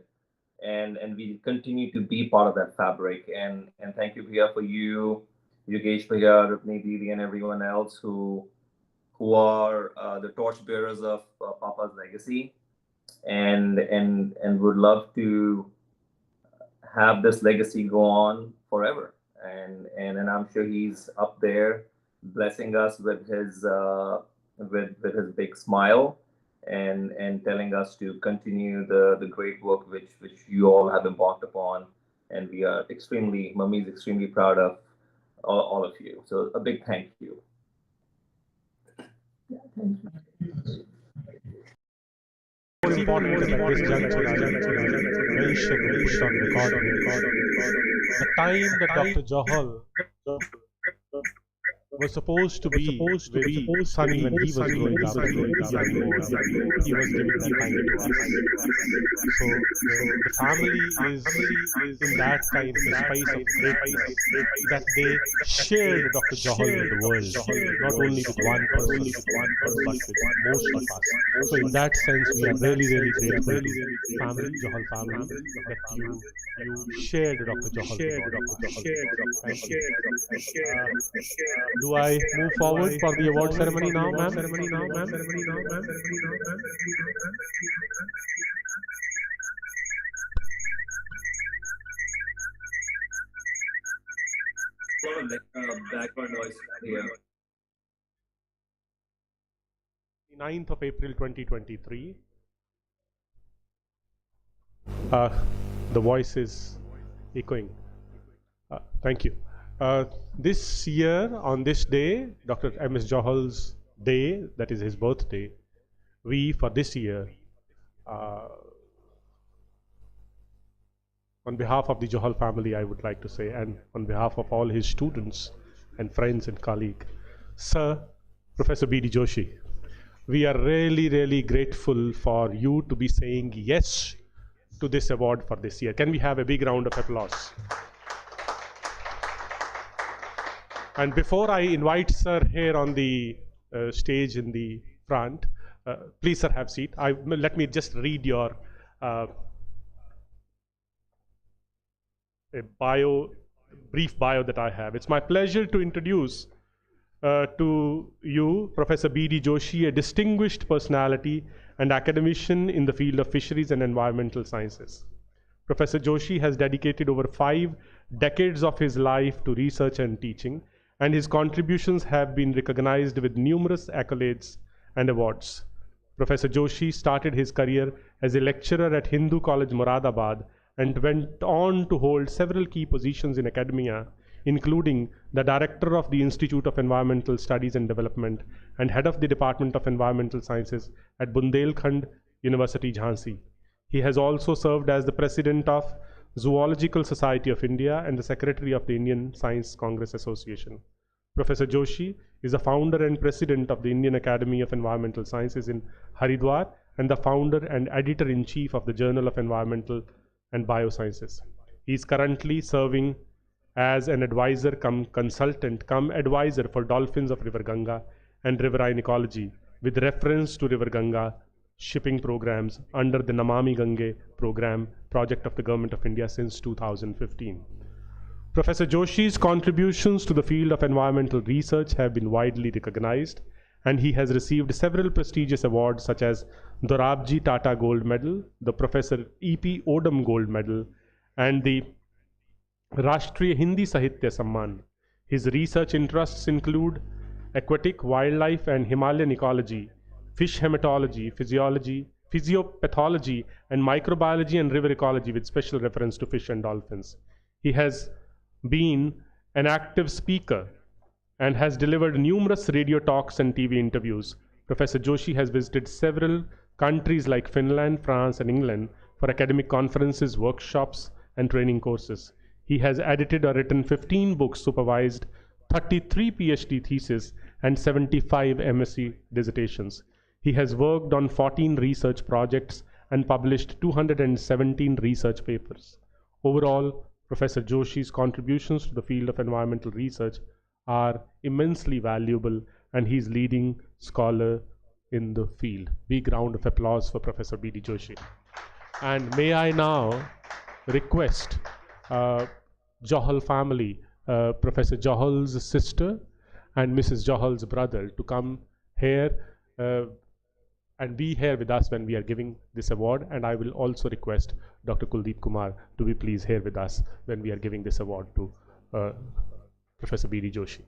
and we continue to be part of that fabric. And thank you, Bhaiya, for you, Yogesh Bhaiya, Rupni Didi, and everyone else who are the torchbearers of Papa's legacy, and would love to have this legacy go on forever. And I'm sure he's up there blessing us with his with his big smile and telling us to continue the great work which you all have embarked upon. And we are extremely, Mummy is extremely proud of all of you. So a big thank you. More important at this juncture, I mention, put on record, the time that Dr. Johal was supposed to be with Sunny when he was growing up, he was giving that time to us. So the family is in that kind of a space of greatness that they shared Dr. Johal with the world, not only with one person, but with most of us. So in that sense, we are really grateful to family, Johal family, that you shared Dr. Johal with us. Thank you. Do I move forward for the award ceremony now, ma'am? Background noise here. 9th of April 2023. The voice is echoing. Thank you. This year, on this day, Dr. M.S. Johal's day, that is his birthday, we, for this year, on behalf of the Johal family, I would like to say, and on behalf of all his students and friends and colleagues, Sir, Professor B.D. Joshi, we are really grateful for you to be saying yes to this award for this year. Can we have a big round of applause? And before I invite Sir here on the stage in the front, please, Sir, have a seat. Let me just read your a brief bio that I have. It's my pleasure to introduce to you Professor B.D. Joshi, a distinguished personality and academician in the field of fisheries and environmental sciences. Professor Joshi has dedicated over 5 decades of his life to research and teaching, and his contributions have been recognized with numerous accolades and awards. Professor Joshi started his career as a lecturer at Hindu College, Moradabad, and went on to hold several key positions in academia, including the director of the Institute of Environmental Studies and Development and head of the Department of Environmental Sciences at Bundelkhand University, Jhansi. He has also served as the president of Zoological Society of India and the secretary of the Indian Science Congress Association. Professor Joshi is a founder and president of the Indian Academy of Environmental Sciences in Haridwar and the founder and editor-in-chief of the Journal of Environmental and Biosciences. He is currently serving as an advisor cum consultant cum advisor for dolphins of River Ganga and riverine ecology with reference to River Ganga shipping programs under the Namami Gange program project of the Government of India since 2015. Professor Joshi's contributions to the field of environmental research have been widely recognized, and he has received several prestigious awards such as the Rabji Tata Gold Medal, the Professor E.P. Odum Gold Medal, and the Rashtriya Hindi Sahitya Samman. His research interests include aquatic, wildlife and Himalayan ecology, fish hematology, physiology, physiopathology, and microbiology and river ecology with special reference to fish and dolphins. He has been an active speaker and has delivered numerous radio talks and TV interviews. Professor Joshi has visited several countries like Finland, France, and England for academic conferences, workshops, and training courses. He has edited or written 15 books, supervised 33 PhD theses, and 75 MSc dissertations. He has worked on 14 research projects and published 217 research papers. Overall, Professor Joshi's contributions to the field of environmental research are immensely valuable, and he is leading scholar in the field. Big round of applause for Professor B.D. Joshi. And may I now request Johal family, Professor Johal's sister and Mrs. Johal's brother, to come here and be here with us when we are giving this award. And I will also request Dr. Kuldeep Kumar to be please here with us when we are giving this award to Professor B.D. Joshi.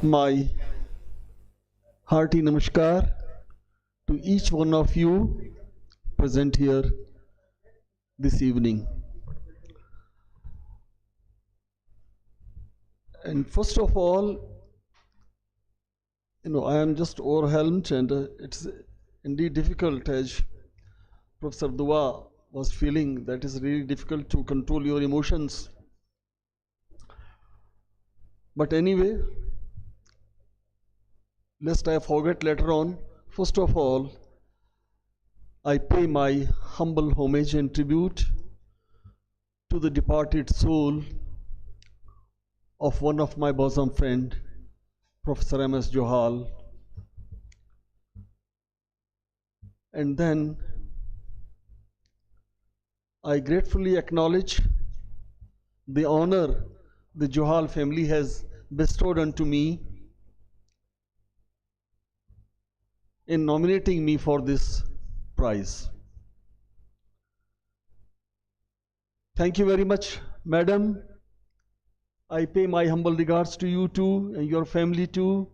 My hearty namaskar to each one of you present here this evening. And first of all, I am just overwhelmed, and it's indeed difficult, as Professor Dua was feeling, that is really difficult to control your emotions. But anyway, lest I forget later on, first of all, I pay my humble homage and tribute to the departed soul of one of my bosom friend, Professor M.S. JOHAL. And then I gratefully acknowledge the honor the JOHAL family has bestowed unto me in nominating me for this prize. Thank you very much, Madam. I pay my humble regards to you too and your family too.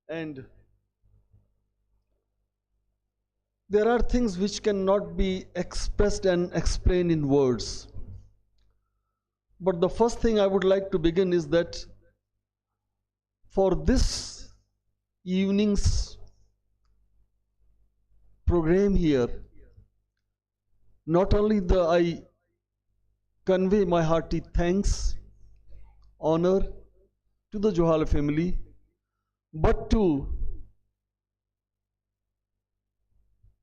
And there are things which cannot be expressed and explained in words. But the first thing I would like to begin is that for this evening's program here, not only I convey my hearty thanks, honor to the JOHAL family, but to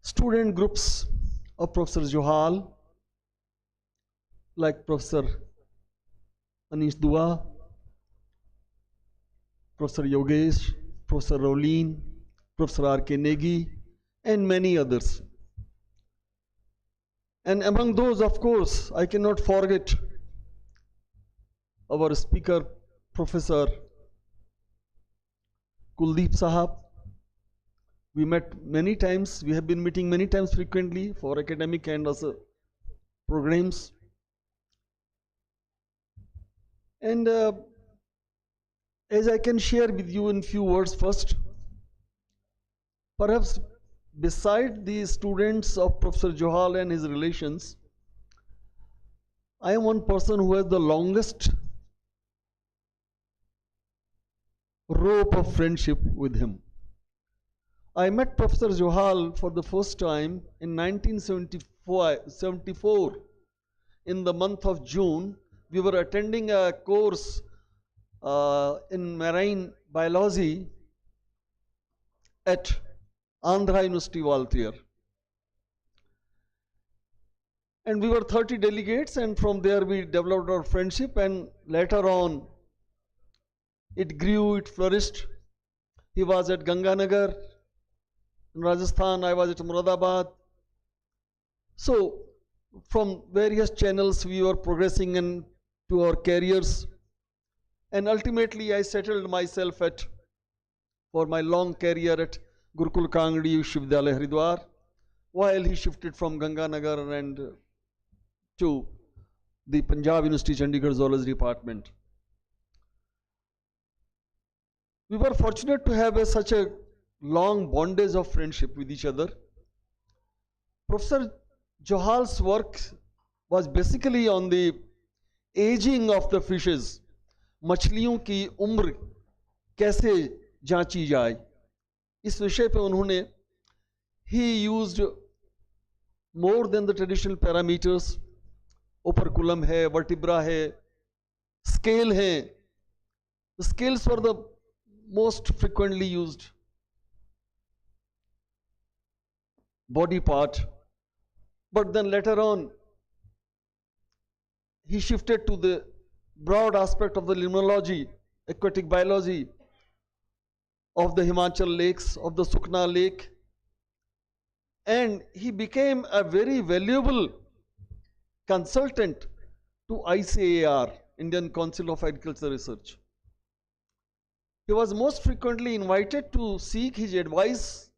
student groups of Professor JOHAL, like Professor Anish Dua, Professor Yogesh, Professor Rolin, Professor R.K. Negi, and many others. And among those, of course, I cannot forget our speaker, Professor Kuldeep Sahab. We met many times, we have been meeting many times frequently for academic and also programs. And as I can share with you in few words first, perhaps beside the students of Professor JOHAL and his relations, I am one person who has the longest rope of friendship with him. I met Professor JOHAL for the first time in 1974 in the month of June. We were attending a course in marine biology at Andhra University, Valtier. And we were 30 delegates, and from there we developed our friendship, and later on it grew, it flourished. He was at Ganganagar in Rajasthan, I was at Muradabad. So from various channels we were progressing into our careers, and ultimately I settled myself for my long career at Gurukul Kangdi Vishavidyalaya Haridwar, while he shifted from Ganganagar and to the Punjab University Chandigarh Zoology Department. We were fortunate to have such a long bondage of friendship with each other. Professor JOHAL's work was basically on the aging of the fishes. मछलियों की उम्र कैसे जांची जाए, इस विषय पे उन्होंने he used more than the traditional parameters. Operculum है, vertebra है, scale है. The scales were the most frequently used body part. But then later on, he shifted to the broad aspect of the limnology, aquatic biology of the Himachal lakes, of the Sukna lake, and he became a very valuable consultant to ICAR, Indian Council of Agricultural Research. He was most frequently invited to seek his advice,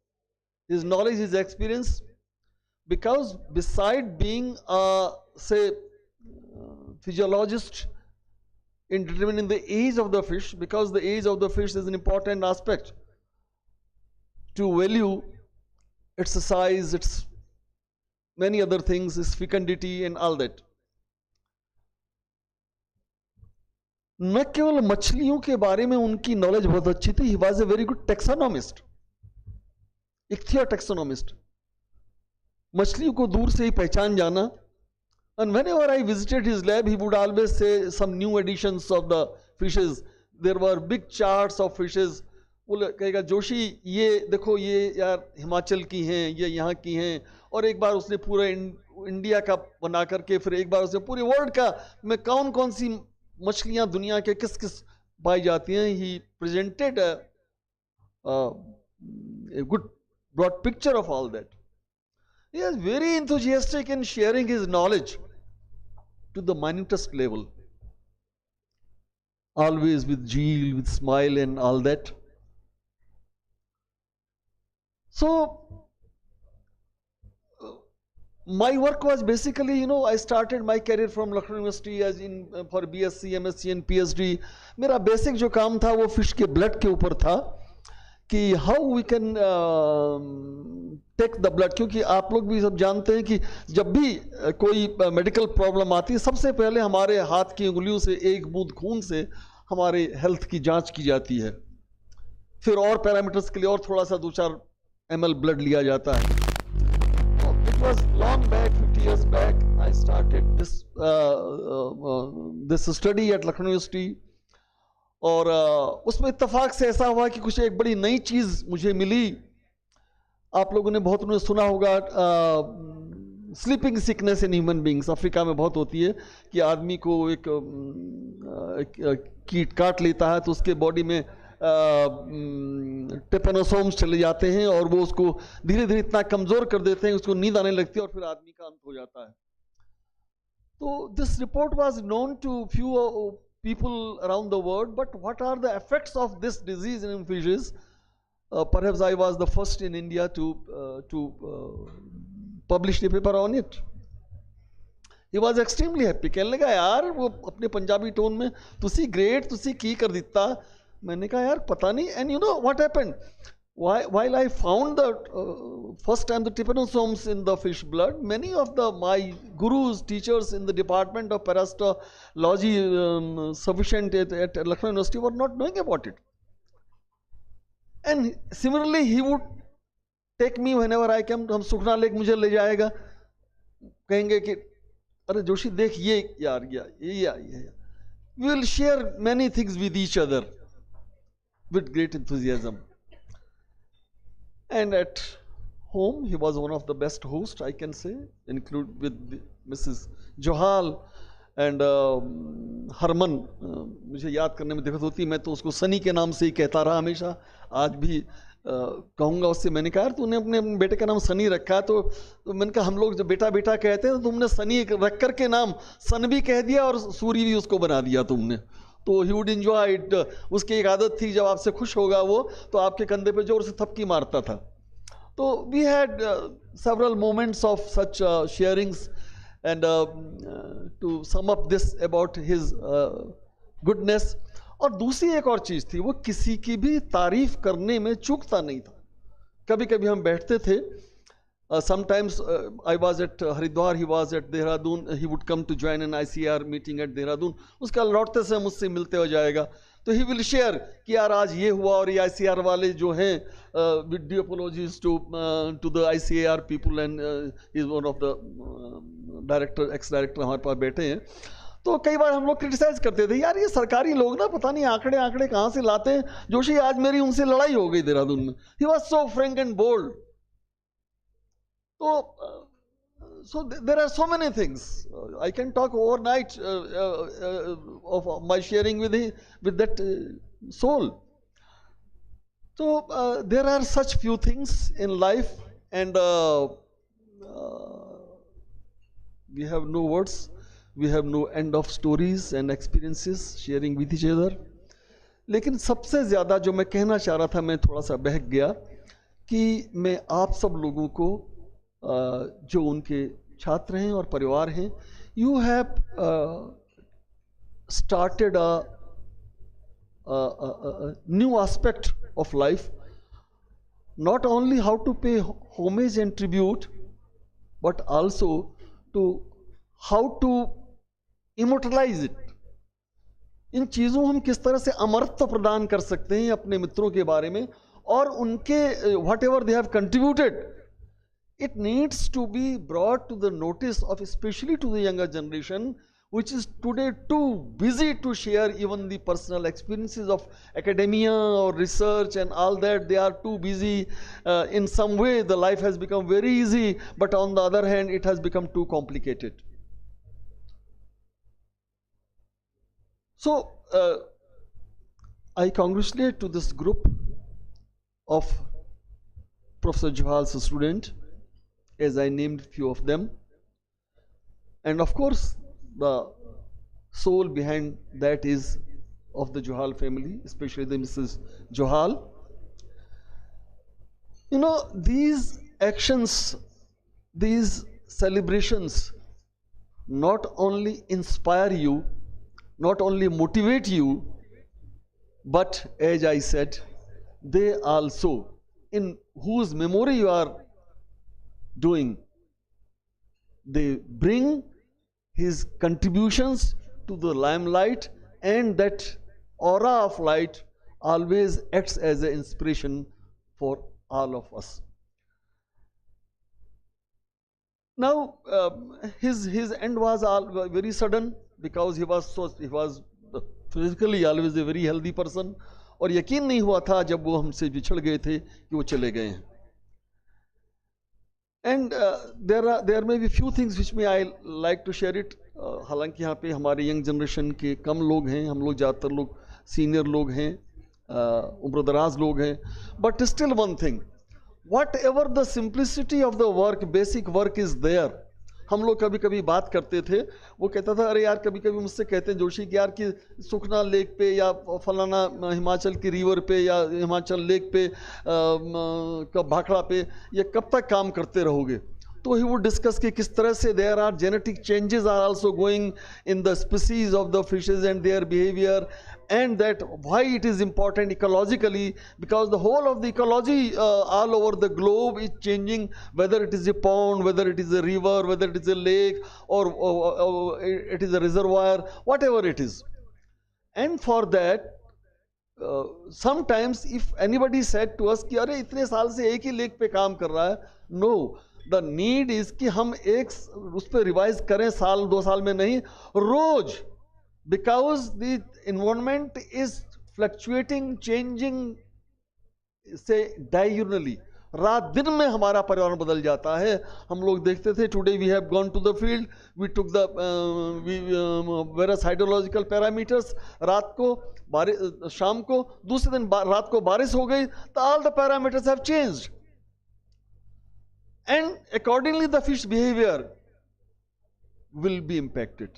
his knowledge, his experience, because beside being a, say, physiologist in determining the age of the fish, because the age of the fish is an important aspect to value its size, its many other things, its fecundity and all that. न केवल मछलियों के बारे में उनकी knowledge बहुत अच्छी थी, he was a very good taxonomist, ichthyo taxonomist, मछलियों को दूर से ही पहचान जाना. And whenever I visited his lab, he would always say some new editions of the fishes. There were big charts of fishes. वो कहेगा जोशी ये देखो ये यार हिमाचल की हैं, ये यहाँ की हैं, और एक बार उसने पूरा इंडिया का बना करके फिर एक बार उसने पूरे वर्ल्ड का में कौन कौन सी मछलियाँ दुनिया के किस किस पाई जाती हैं. He presented a good broad picture of all that. He is very enthusiastic in sharing his knowledge to the minutest level, always with zeal, with smile and all that. So my work was basically, I started my career from Lucknow University as for BSc, MSc and PhD. मेरा basic जो काम था वो fish के blood के ऊपर था कि how we can take the blood, क्योंकि आप लोग भी सब जानते हैं कि जब भी कोई मेडिकल प्रॉब्लम आती है सबसे पहले हमारे हाथ की उंगलियों से एक बूंद खून से हमारे हेल्थ की जांच की जाती है, फिर और पैरामीटर्स के लिए और थोड़ा सा 2-4 ml ब्लड लिया जाता है. It was long back, 50 years back, I started this study at Lucknow University. और उसमें इत्तेफाक से ऐसा हुआ कि कुछ एक बड़ी नई चीज़ मुझे मिली. आप लोगों ने बहुत उन्हें सुना होगा sleeping sickness in human beings. Africa में बहुत होती है कि आदमी को एक कीट काट लेता है तो उसके बॉडी में टेपेनोसोम्स चले जाते हैं और वो उसको धीरे धीरे इतना कमज़ोर कर देते हैं उसको नींद आने लगती है और फिर आदमी का अंत हो जाता है. तो this report was known to few people around the world, but what are the effects of this disease in fishes? Perhaps I was the first in India to publish a paper on it. He was extremely happy. कहने लगा यार वो अपने Punjabi tone में तुसी great तुसी की कर दिता. मैंने कहा यार पता नहीं. And you know what happened? While I found the first time the trypanosomes in the fish blood, many of my gurus, teachers in the department of parasitology sufficient at Lucknow University were not knowing about it. And similarly, he would take me whenever I came. हम सुखना lake मुझे ले जाएगा, कहेंगे कि अरे जोशी देख ये यार ये. We will share many things with each other with great enthusiasm. And at home. He was one of the best hosts, I can say, include with Mrs. JOHAL and Harman. मुझे याद करने में दिक्कत होती है, मैं तो उसको सनी के नाम से ही कहता रहा हमेशा, आज भी कहूँगा उससे। मैंने कहा तूने अपने बेटे का नाम सनी रखा है, तो मैंने कहा हम लोग जब बेटा बेटा कहते हैं तो तुमने सनी रख कर के नाम सन भी कह दिया और सूरी भी उसको बना दिया तुमने। तो ही वुड एंजॉय इट। उसकी एक आदत थी, जब आपसे खुश होगा वो तो आपके कंधे पे जोर से थपकी मारता था। तो we had several moments of such sharings, and to sum up this about his goodness. और दूसरी एक और चीज़ थी, वो किसी की भी तारीफ करने में चूकता नहीं था। कभी कभी हम बैठते थे, sometimes I was at Haridwar, he was at Dehradun, he would come to join an ICR meeting at Dehradun. उसका लौटते से मुझसे मिलते हो जाएगा, तो he will share कि यार आज ये हुआ, और ये ICR वाले जो हैं, with due apologies to the ICAR people, and he is one of the director, ex-director हमारे पास बैठे हैं। तो कई बार हम लोग क्रिटिसाइज करते थे, यार ये सरकारी लोग ना पता नहीं आंकड़े आंकड़े कहाँ से लाते हैं। जोशी, आज मेरी उनसे लड़ाई हो गई देहरादून में। He was so frank and bold. So there are so many things. I can talk overnight of my sharing with that soul. So there are such few things in life, and we have no words. We have no end of stories and experiences sharing with each other. लेकिन सबसे ज़्यादा जो मैं कहना चाह रहा था, मैं थोड़ा सा बहक गया, कि मैं आप सब लोगों को जो उनके छात्र हैं और परिवार हैं, you have started a new aspect of life, not only how to pay homage and tribute, but also to how to immortalize it. इन चीज़ों हम किस तरह से अमरत्व प्रदान कर सकते हैं अपने मित्रों के बारे में, और उनके whatever they have contributed, it needs to be brought to the notice of, especially to the younger generation, which is today too busy to share even the personal experiences of academia or research and all that. They are too busy. In some way the life has become very easy, but on the other hand it has become too complicated. So I congratulate to this group of Professor Johal's student, as I named few of them, and of course the soul behind that is of the Johal family, especially the Mrs. Johal. You know, these actions, these celebrations not only inspire you, not only motivate you, but as I said, they also, in whose memory you are doing, they bring his contributions to the limelight, and that aura of light always acts as an inspiration for all of us. Now his end was very sudden, because he was physically always a very healthy person, और यकीन नहीं हुआ था जब वो हमसे बिछड़ गए थे कि वो चले गए हैं. And there may be few things which may I like to share it. हालांकि यहाँ पे हमारे यंग जनरेशन के कम लोग हैं, हम लोग ज़्यादातर लोग सीनियर लोग हैं, उम्रदराज लोग हैं. But still one thing, whatever the simplicity of the work, basic work is there. हम लोग कभी कभी बात करते थे, वो कहता था, अरे यार कभी कभी मुझसे कहते हैं जोशी कि यार कि सुखना लेक पे या फलाना हिमाचल की रिवर पे या हिमाचल लेक पे भाखड़ा पे ये कब तक काम करते रहोगे. तो ही वुड डिस्कस कि किस तरह से there are genetic changes are also going in the species of the fishes and their behaviour, and that why it is important ecologically, because the whole of the ecology all over the globe is changing, whether it is a pond, whether it is a river, whether it is a lake, or it is a reservoir, whatever it is. And for that sometimes if anybody said to us कि अरे इतने साल से एक ही lake पे काम कर रहा है, no, the need is कि हम एक उस पर रिवाइज करें, साल 2 साल में नहीं, रोज, because the environment is fluctuating, changing, say diurnally. रात दिन में हमारा पर्यावरण बदल जाता है. हम लोग देखते थे, today we have gone to the field, we took the various hydrological parameters. रात को बारिश, शाम को, दूसरे दिन रात को बारिश हो गई, तो all the parameters have changed, and accordingly the fish behavior will be impacted.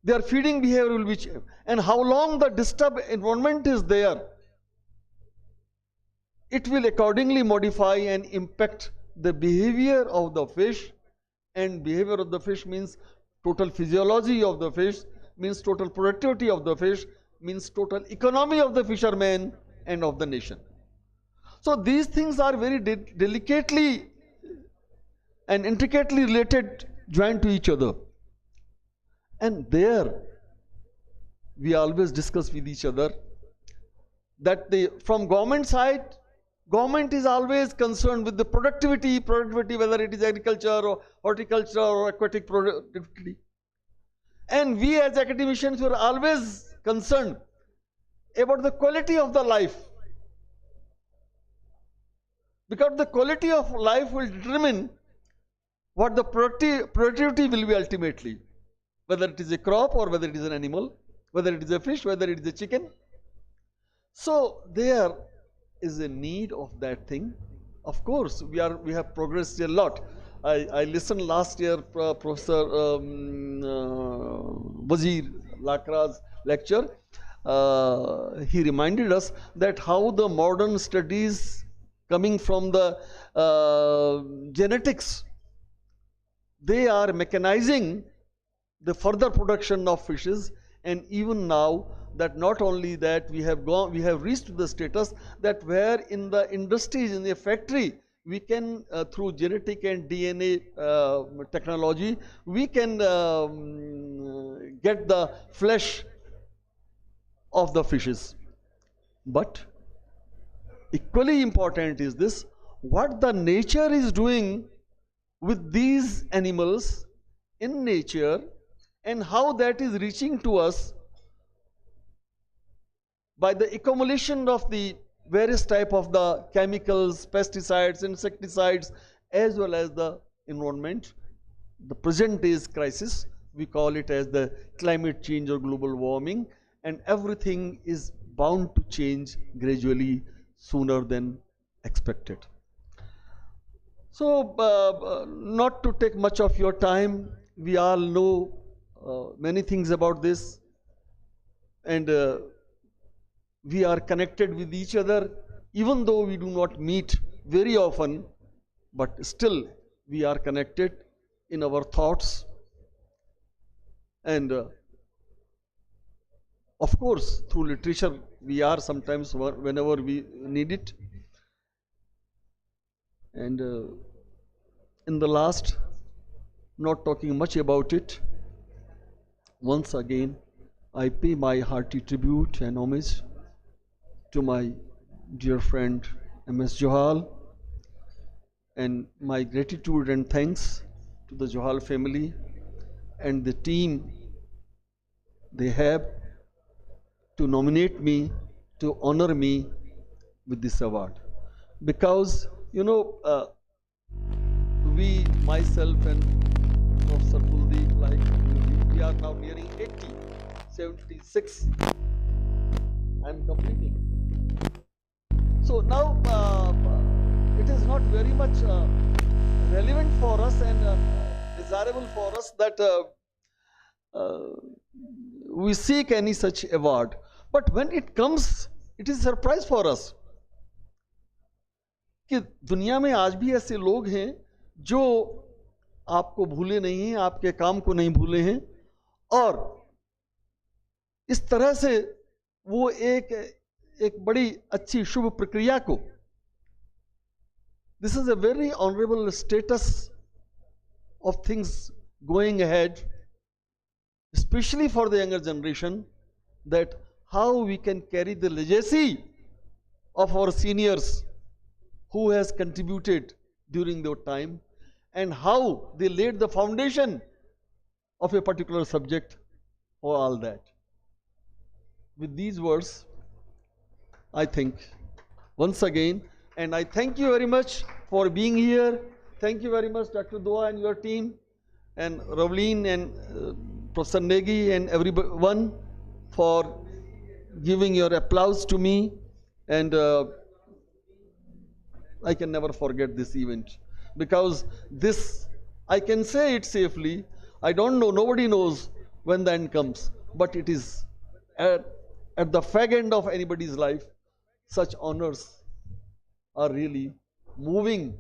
Their feeding behavior will be changed. And how long the disturbed environment is there, it will accordingly modify and impact the behavior of the fish. And behavior of the fish means total physiology of the fish, means total productivity of the fish, means total economy of the fisherman and of the nation. So these things are very delicately and intricately related, joined to each other. And there we always discuss with each other that from government side, government is always concerned with the productivity, whether it is agriculture or horticulture or aquatic productivity. And we as academicians were always concerned about the quality of the life, because the quality of life will determine what the productivity will be ultimately, whether it is a crop or whether it is an animal, whether it is a fish, whether it is a chicken. So there is a need of that thing. Of course, we have progressed a lot. I listened last year Professor Wazir Lakra's lecture. He reminded us that how the modern studies coming from the genetics, they are mechanizing the further production of fishes. And even now, that not only that, we have reached to the status that where in the industries, in the factory, we can through genetic and DNA technology, we can get the flesh of the fishes. But equally important is this, what the nature is doing with these animals in nature, and how that is reaching to us by the accumulation of the various type of the chemicals, pesticides, insecticides, as well as the environment. The present day's crisis, we call it as the climate change or global warming, and everything is bound to change gradually sooner than expected. So not to take much of your time, we all know many things about this, and we are connected with each other, even though we do not meet very often, but still we are connected in our thoughts. And of course, through literature, we are sometimes whenever we need it. And in the last, not talking much about it, once again, I pay my hearty tribute and homage to my dear friend MS JOHAL, and my gratitude and thanks to the JOHAL family and the team they have to nominate me, to honor me with this award. Because, you know, we, myself and Professor Kuldeep, like, we are now nearing 80, 76, I'm completing. So now it is not very much relevant for us and desirable for us that we seek any such award. But when it comes, it is a surprise for us कि दुनिया में आज भी ऐसे लोग हैं जो आपको भूले नहीं हैं, आपके काम को नहीं भूले हैं, और इस तरह से वो एक बड़ी अच्छी शुभ प्रक्रिया को, this is a very honorable status of things going ahead, especially for the younger generation, that how we can carry the legacy of our seniors who has contributed during their time, and how they laid the foundation of a particular subject or all that. With these words, I think once again, And I thank you very much for being here. Thank you very much, Dr. Dua and your team, and Ravleen and Professor Negi and everyone for giving your applause to me. And I can never forget this event, because this, I can say it safely. I don't know, nobody knows when the end comes, but it is at, at the fag end of anybody's life. Such honors are really moving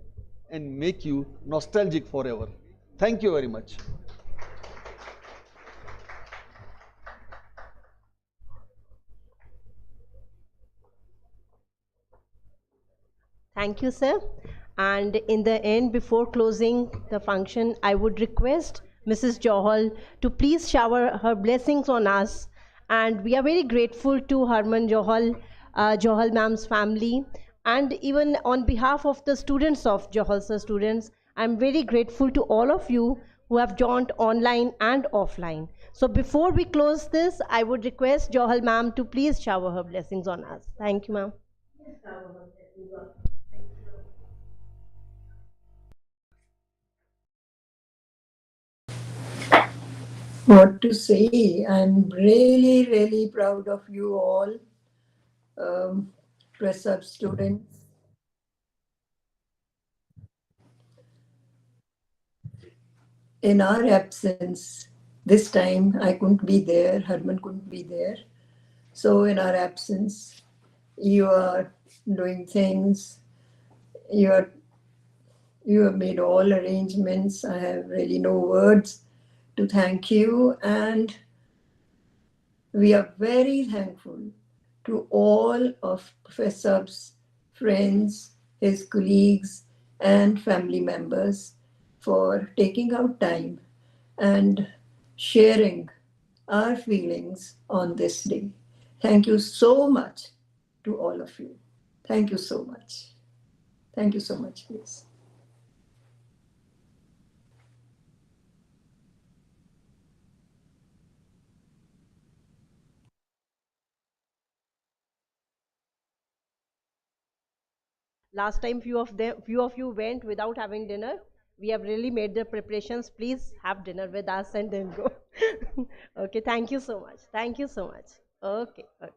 and make you nostalgic forever. Thank you very much. Thank you, sir. And in the end, before closing the function, I would request Mrs. Johal to please shower her blessings on us. And we are very grateful to Harman Johal, Johal ma'am's family. And even on behalf of the students of Johal sir students, I'm very grateful to all of you who have joined online and offline. So before we close this, I would request Johal ma'am to please shower her blessings on us. Thank you, ma'am. What to say? I'm really, really proud of you all, press up students. In our absence, this time I couldn't be there, Herman couldn't be there. So in our absence, you are doing things, you have made all arrangements. I have really no words to thank you, and we are very thankful to all of Professor's friends, his colleagues, and family members for taking out time and sharing our feelings on this day. Thank you so much to all of you. Thank you so much. Thank you so much, please. Last time few of you went without having dinner. We have really made the preparations. Please have dinner with us and then go. Okay, thank you so much. Thank you so much. Okay, okay.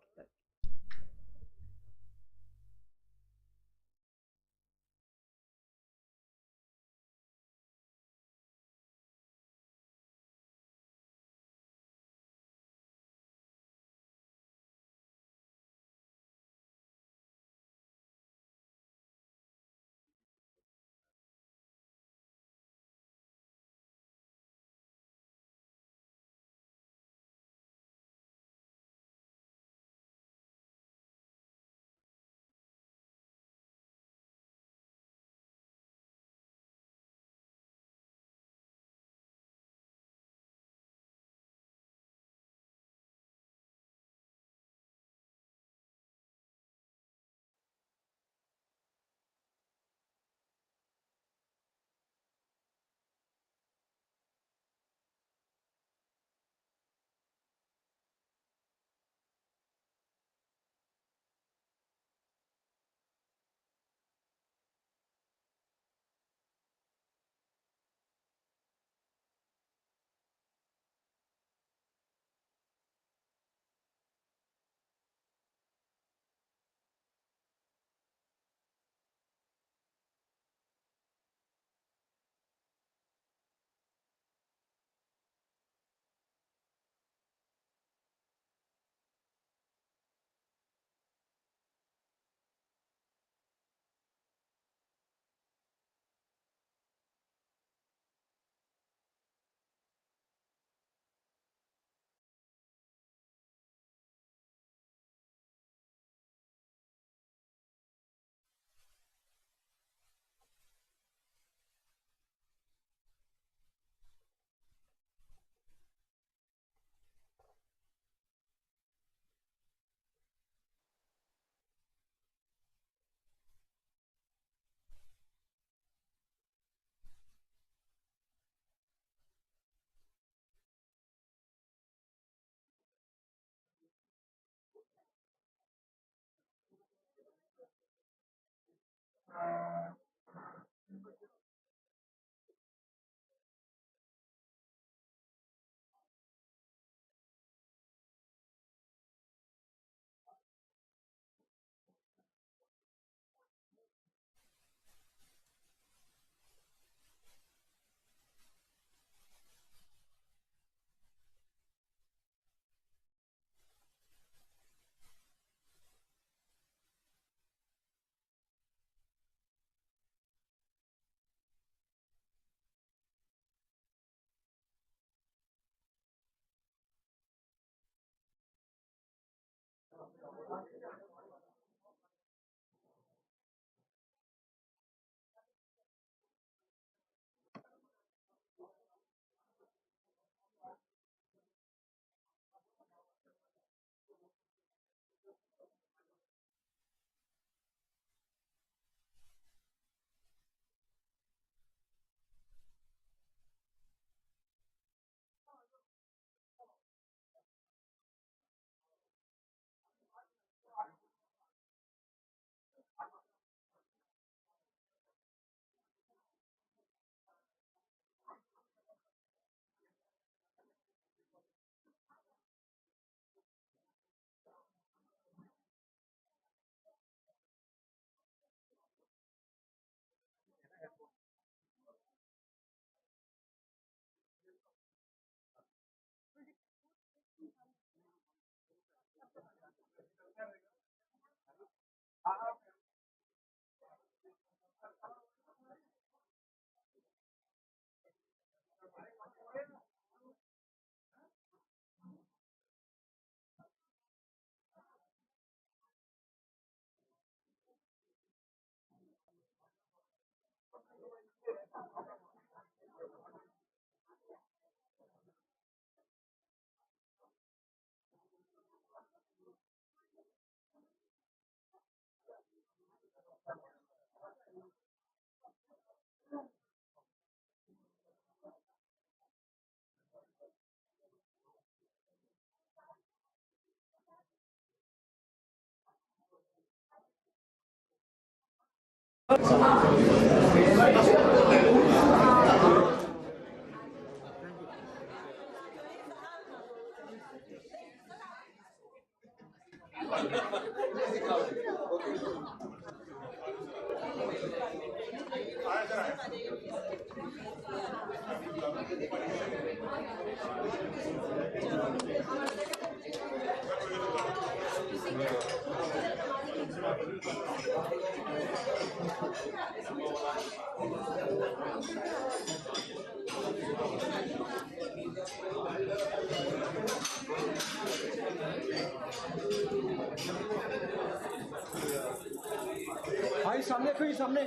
भाई सामने फिर सामने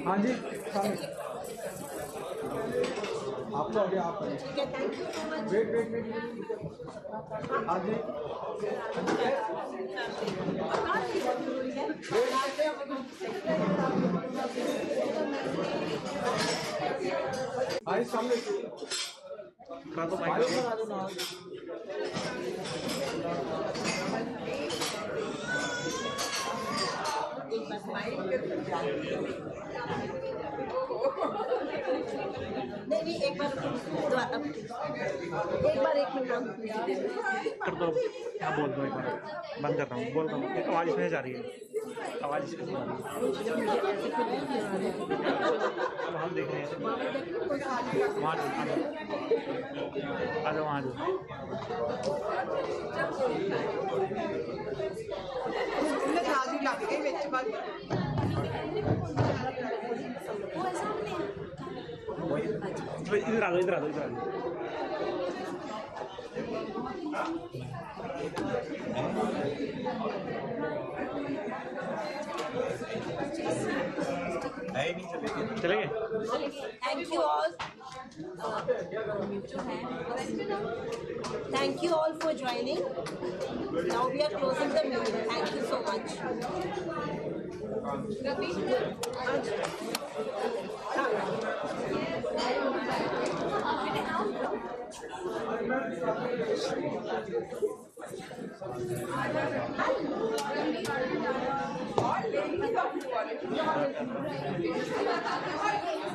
हाँ जी सामने आप तो अभी आप वेट वेट वेट हाँ जी भाई सामने नहीं एक बार एक मिनट कर दो क्या बोल दो एक बार बंद कर रहा हूँ बोल रहा हूँ आवाज़ इसमें जा रही है आवाज़ इसमें जा रही है अब हम देख रहे हैं वहाँ आ जाओ वहाँ आ जाओ इधर आ जाओ इधर आ जाओ इधर आ जाओ चले गए Thank you all. Thank you all for joining. Now we are closing the meeting. Thank you so much.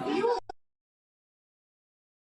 You